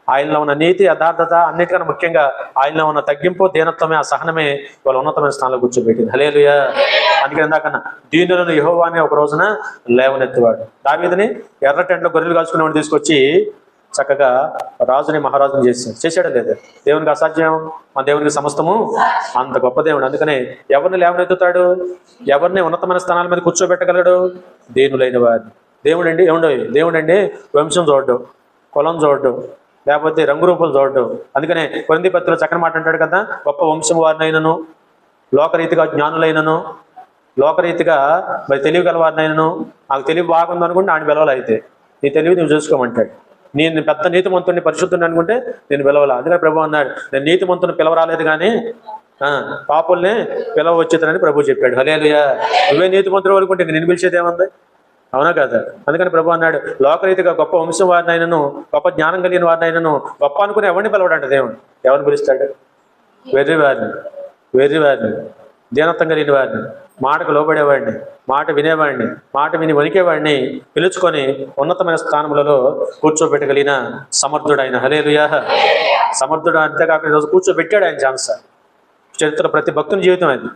ఆయనలో ఉన్న నీతి, యథార్థత, అన్నిటికన్నా ముఖ్యంగా ఆయనలో ఉన్న తగ్గింపు, దీనత్వమే, ఆ సహనమే వాళ్ళ ఉన్నతమైన స్థానంలో కూర్చోబెట్టింది. హల్లెలూయా. అందుకని ఇందాకన్నా దీనులను యెహోవానే ఒక రోజున లేవనెత్తువాడు. దావీదుని ఎర్ర టెంట్లో గొర్రెలు కాల్చుకునేవాడిని తీసుకొచ్చి చక్కగా రాజుని, మహారాజుని చేశాడా లేదా? దేవునికి అసాధ్యం, మన దేవునికి సమస్తము అంత గొప్ప దేవుడు. అందుకనే ఎవరిని లేవనెత్తుతాడు? ఎవరిని ఉన్నతమైన స్థానాల మీద కూర్చోబెట్టగలడు? దీనులైన వారిని. దేవుడండి దేవుడండి వంశం చూడడు, కులం చూడడు, లేకపోతే రంగు రూపాలు చూడడం. అందుకనే కొరింథీ పత్రికలో చక్కని మాట అంటాడు కదా, గొప్ప వంశం వారినైనను, లోకరీతిగా జ్ఞానులైనను, లోకరీతిగా మరి తెలివి గల వారినైనను, నాకు తెలివి బాగుంది అనుకుంటే ఆయన పిలవాలి. అయితే నీ తెలివి నువ్వు చూసుకోమంటాడు. నేను పెద్ద నీతిమంతుడిని, పరిశుద్ధుని అనుకుంటే నేను పిలవాలి. అందుకని ప్రభు అన్నాడు, నేను నీతిమంతుని పిలవరాలేదు కానీ పాపుల్ని పిలవ వచ్చేదని ప్రభు చెప్పాడు. హల్లెలూయా. నువ్వే నీతిమంతుడు అనుకుంటే నేను పిలిచేది ఏముంది? అవునా కదా? అందుకని ప్రభు అన్నాడు, లోకరీతిగా గొప్ప వంశం వారినైనను, గొప్ప జ్ఞానం కలిగిన వారినైనను, గొప్ప అనుకుని ఎవరిని పిలవడంట దేవుడు. ఎవరిని పిలుస్తాడు? వెర్రివారిని, దీనత్వం కలిగిన వారిని, మాటకు లోబడేవాడిని, మాట వినేవాడిని, మాట విని వణికేవాడిని పిలుచుకొని ఉన్నతమైన స్థానములలో కూర్చోబెట్టగలిగిన సమర్థుడు ఆయన. హల్లెలూయా. సమర్థుడు. అంతేకాకుండా ఈరోజు కూర్చోబెట్టాడు ఆయన. ఛాన్స్ చరిత్ర ప్రతి భక్తుని జీవితం అది.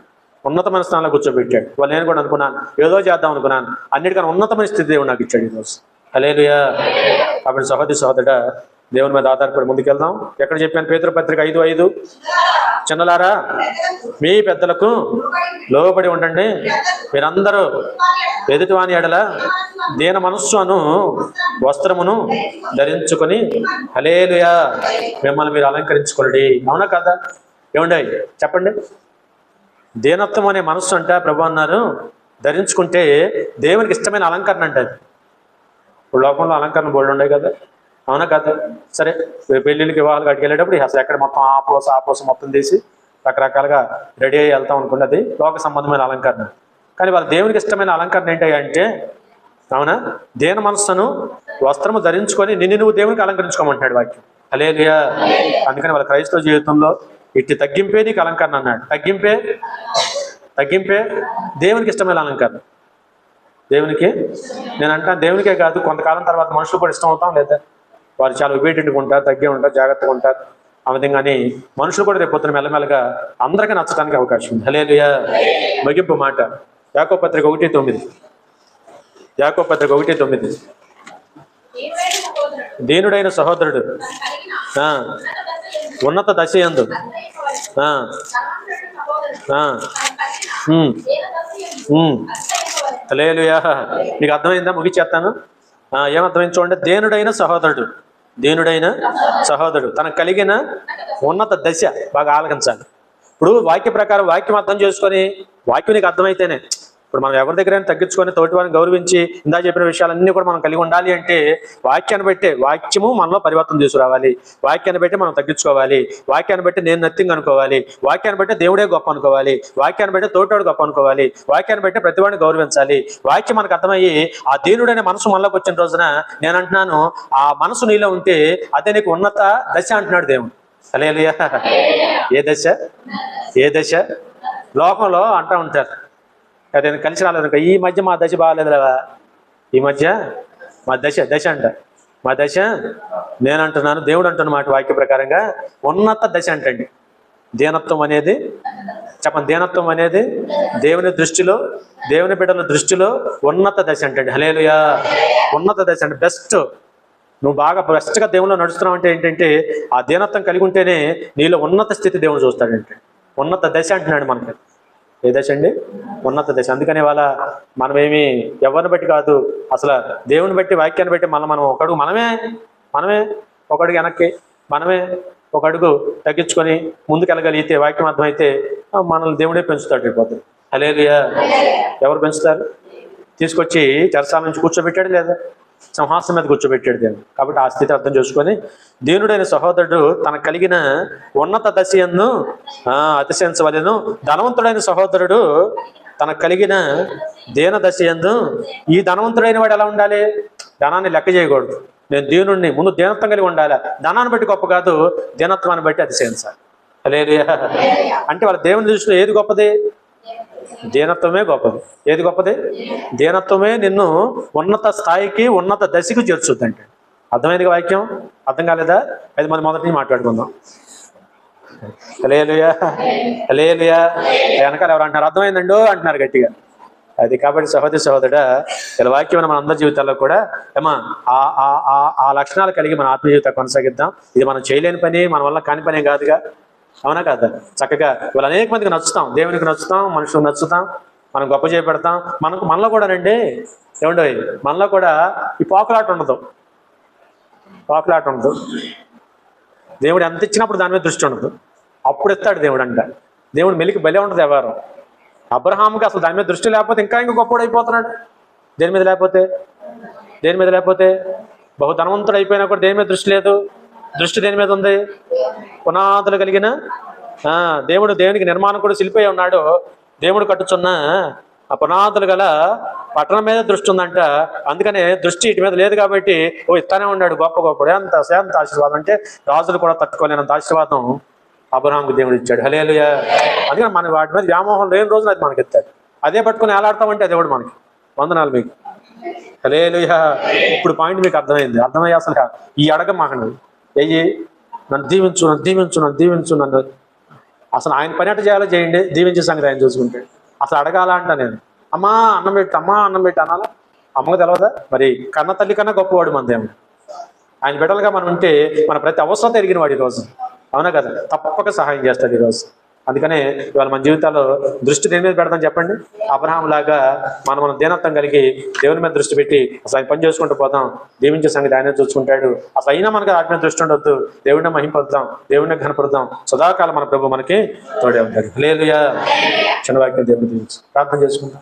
ఉన్నతమైన స్థానంలో కూర్చోబెట్టాడు. వాళ్ళు నేను కూడా అనుకున్నాను, ఏదో చేద్దాం అనుకున్నాను, అన్నిటికన్నా ఉన్నతమైన స్థితి దేవుడు నాకు ఇచ్చాడు ఈరోజు. హల్లెలూయా. కాబట్టి సహోదరుడా, దేవుని మీద ఆధారపడి ముందుకెళ్దాం. ఎక్కడ చెప్పాను? పేతురు పత్రిక 5:5, చిన్నలారా మీ పెద్దలకు లోబడి ఉండండి, మీరందరూ ఎదుటివాని ఎడల దీన మనస్సును వస్త్రమును ధరించుకొని హల్లెలూయా మిమ్మల్ని మీరు అలంకరించుకోండి. అవునా కదా? ఏమండి చెప్పండి. దీనత్వం అనే మనస్సు అంట ప్రభు అన్నారు ధరించుకుంటే దేవునికి ఇష్టమైన అలంకరణ అంటే. ఇప్పుడు లోకంలో అలంకరణ బోర్డు ఉన్నాయి కదా, అవునా కదా? సరే, పెళ్ళిళ్ళకి వివాహాలు కట్టుకు వెళ్ళేటప్పుడు అసలు ఎక్కడ మొత్తం ఆపోస మొత్తం తీసి రకరకాలుగా రెడీ అయ్యి వెళ్తాం అనుకోండి, అది లోక సంబంధమైన అలంకరణ. కానీ వాళ్ళ దేవునికి ఇష్టమైన అలంకరణ ఏంటి అంటే, అవునా, దీన మనస్సును వస్త్రము ధరించుకొని నిన్ను నువ్వు దేవునికి అలంకరించుకోమంటాడు వాక్యం. హల్లెలూయా. అందుకని వాళ్ళ క్రైస్తవ జీవితంలో ఇట్టి తగ్గింపే నీకు అలంకరణ అన్నాడు. తగ్గింపే దేవునికి ఇష్టమైన అలంకరణ. దేవునికి నేను అంటాను, దేవునికే కాదు, కొంతకాలం తర్వాత మనుషులు కూడా ఇష్టం అవుతాం లేదా? వారు చాలా ఒబీడియంట్గా ఉంటారు, తగ్గే ఉంటారు, జాగ్రత్తగా ఉంటారు. ఆ విధంగానే మనుషులు కూడా రేపు పొద్దున మెల్లమెల్లగా అందరికీ నచ్చడానికి అవకాశం ఉంది. హల్లెలూయా. ముగింపు మాట యాకోబు పత్రిక 1:9. యాకోబు పత్రిక 1:9. దీనుడైన సహోదరుడు ఉన్నత దశ యందు హల్లెలూయా. నీకు అర్థమైందా? ముగిచేస్తాను. ఏమర్థమైంది చూడండి. దీనుడైన సహోదరుడు తనకు కలిగిన ఉన్నత దశ బాగా ఆలకించాలి. ఇప్పుడు వాక్య ప్రకారం వాక్యం అర్థం చేసుకొని, వాక్యం నీకు అర్థమైతేనే ఇప్పుడు మనం ఎవరి దగ్గరైనా తగ్గించుకొని తోటి వారిని గౌరవించి ఇందా చెప్పిన విషయాలన్నీ కూడా మనం కలిగి ఉండాలి అంటే వాక్యాన్ని బట్టే, వాక్యము మనలో పరివర్తన తీసుకురావాలి. వాక్యాన్ని బట్టి మనం తగ్గించుకోవాలి. వాక్యాన్ని బట్టి నేను నథింగ్ అనుకోవాలి. వాక్యాన్ని బట్టి దేవుడే గొప్ప అనుకోవాలి. వాక్యాన్ని బట్టి తోటోడు గొప్ప అనుకోవాలి. వాక్యాన్ని బట్టి ప్రతివాడిని గౌరవించాలి. వాక్యం మనకు అర్థమయ్యి ఆ దీనుడైన మనసు మనలోకి వచ్చిన రోజున నేను అంటున్నాను, ఆ మనసు నీలో ఉంటే అదే నీకు ఉన్నత దశ అంటున్నాడు దేవుడు. హల్లెలూయా. ఏ దశ? లోకంలో అంటూ ఉంటారు, అదే కలిసి రాలేదు, ఈ మధ్య మా దశ బాగాలేదులేవా, ఈ మధ్య మా దశ అంట. మా దశ నేను అంటున్నాను, దేవుడు అంటున్నమాట వాక్య ప్రకారంగా ఉన్నత దశ అంటండి. దీనత్వం అనేది చెప్పండి, దీనత్వం అనేది దేవుని దృష్టిలో, దేవుని బిడ్డల దృష్టిలో ఉన్నత దశ అంటండి. హల్లెలూయా. ఉన్నత దశ అంటే బెస్ట్. నువ్వు బాగా బెస్ట్గా దేవుళ్ళు నడుస్తున్నావు అంటే ఏంటంటే ఆ దీనత్వం కలిగి ఉంటేనే నీలో ఉన్నత స్థితి దేవుడు చూస్తాడంటే. ఉన్నత దశ అంటున్నాడు మనకి. ఏ దశ అండి? ఉన్నత దశ. అందుకని వాళ్ళ మనమేమి ఎవరిని బట్టి కాదు, అసలు దేవుని బట్టి, వాక్యాన్ని బట్టి మనం మనమే ఒక అడుగు వెనక్కి, మనమే ఒక అడుగు తగ్గించుకొని ముందుకెళ్ళగలిగితే, వాక్యం అర్థమైతే మనల్ని దేవుడే పెంచుతాడు రేపు. హల్లెలూయా. ఎవరు పెంచుతారు? తీసుకొచ్చి చెరసాల నుంచి కూర్చోబెట్టాడు లేదా? సింహాసనం మీద కూర్చోబెట్టాడు దేవుడు. కాబట్టి ఆ స్థితి అర్థం చేసుకొని దీనుడైన సహోదరుడు తనకు కలిగిన ఉన్నత దశయందు అతిశయించవలెను. ధనవంతుడైన సహోదరుడు తనకు కలిగిన దీన దశయందు, ఈ ధనవంతుడైన వాడు ఎలా ఉండాలి? ధనాన్ని లెక్క చేయకూడదు. నేను దీనుడిని, ముందు దీనత్వం కలిగి ఉండాలి. ధనాన్ని బట్టి గొప్ప కాదు, దీనత్వాన్ని బట్టి అతిశయించాలి. హల్లెలూయా. అంటే వాళ్ళ దేవుని దృష్టిలో ఏది గొప్పది? దీనత్వమే గొప్పది. ఏది గొప్పది? దీనత్వమే నిన్ను ఉన్నత స్థాయికి, ఉన్నత దశకు చేర్చుద్దంటే. అర్థమైంది వాక్యం? అర్థం కాలేదా? అది మనం మొదటి నుంచి మాట్లాడుకుందాం. హల్లెలూయా, హల్లెలూయా. వెనకాల ఎవరు అంటున్నారు? అర్థమైందండో అంటున్నారు గట్టిగా. అది కాబట్టి సహోదరుడా, ఇలా వాక్యం మన అందరి జీవితాల్లో కూడా ఏమా ఆ లక్షణాలు కలిగి మన ఆత్మ జీవితాన్ని కొనసాగిద్దాం. ఇది మనం చేయలేని పని, మన వల్ల కాని పనే కాదుగా. అవునా కాదా? చక్కగా ఇవాళ అనేక మందికి నచ్చుతాం, దేవునికి నచ్చుతాం, మనుషులకు నచ్చుతాం, మనం గొప్ప చేయబెడతాం. మనలో కూడా రండి ఏమండో, మనలో కూడా ఈ పోకలాట ఉండదు. దేవుడు ఎంత ఇచ్చినప్పుడు దాని మీద దృష్టి ఉండదు. అప్పుడు ఇస్తాడు దేవుడు అంట. దేవుడు మెలికి బలే ఉంటుంది వ్యవహారం. అబ్రహాముకి అసలు దాని మీద దృష్టి లేకపోతే ఇంకా గొప్పవాడు అయిపోతున్నాడు. దేని మీద లేకపోతే బహు ధనవంతుడు అయిపోయినా కూడా దేని మీద దృష్టి లేదు. దృష్టి దేని మీద ఉంది? పునాదులు కలిగిన దేవునికి నిర్మాణం కూడా శిల్పి ఉన్నాడు. దేవుడు కట్టుచున్న ఆ పునాదులు గల పట్టణం మీద దృష్టి ఉందంట. అందుకనే దృష్టి ఇటు మీద లేదు కాబట్టి ఇస్తానే ఉన్నాడు గొప్పడు. ఎంత ఆశీర్వాదం అంటే రాజులు కూడా తట్టుకోలేనంత ఆశీర్వాదం అబ్రహాంకు దేవుడు ఇచ్చాడు. హల్లెలూయా. అందుకని మన వాటి మీద వ్యామోహం లేని రోజున అది మనకి ఇస్తాడు. అదే పట్టుకుని ఎలాడతామంటే దేవుడు మనకి వందనాలు మీకు. హల్లెలూయా. ఇప్పుడు పాయింట్ మీకు అర్థమయ్యి అసలు ఈ అడగ మాకండి అయ్యి నన్ను దీవించు నన్ను అసలు ఆయన పని అట్ట చేయాలో చేయండి, దీవించే సంగతి ఆయన చూసుకుంటాడు. అసలు అడగాల అంట నేను అమ్మా అన్నం పెట్టి అనాలా? అమ్మకు తెలవదా? మరి కన్న తల్లి కన్నా గొప్పవాడు మన దేవుడు. ఆయన బిడ్డలుగా మనం ఉంటే మన ప్రతి అవసరం ఎరిగిన వాడు ఈరోజు. అవునా కదా? తప్పక సహాయం చేస్తాడు ఈరోజు. అందుకనే ఇవాళ మన జీవితాల్లో దృష్టి దేని మీద పెడతాం చెప్పండి? అబ్రహాం లాగా మనం దీనత్వం కలిగి దేవుని మీద దృష్టి పెట్టి అసలు ఆయన పని చేసుకుంటూ పోతాం. దీవించే సంగతి ఆయన చూసుకుంటాడు. అసలు అయినా మనకి వాటి మీద దృష్టి ఉండొద్దు. దేవుడిని మహింపరుద్దాం, దేవుడిని ఘనపరుద్దాం. సదాకాలం మన ప్రభు మనకి తోడే ఉంటాడు. హల్లెలూయా. చిన్న వాక్యం దేవుని దీవించు. ప్రార్థన చేసుకుంటాం.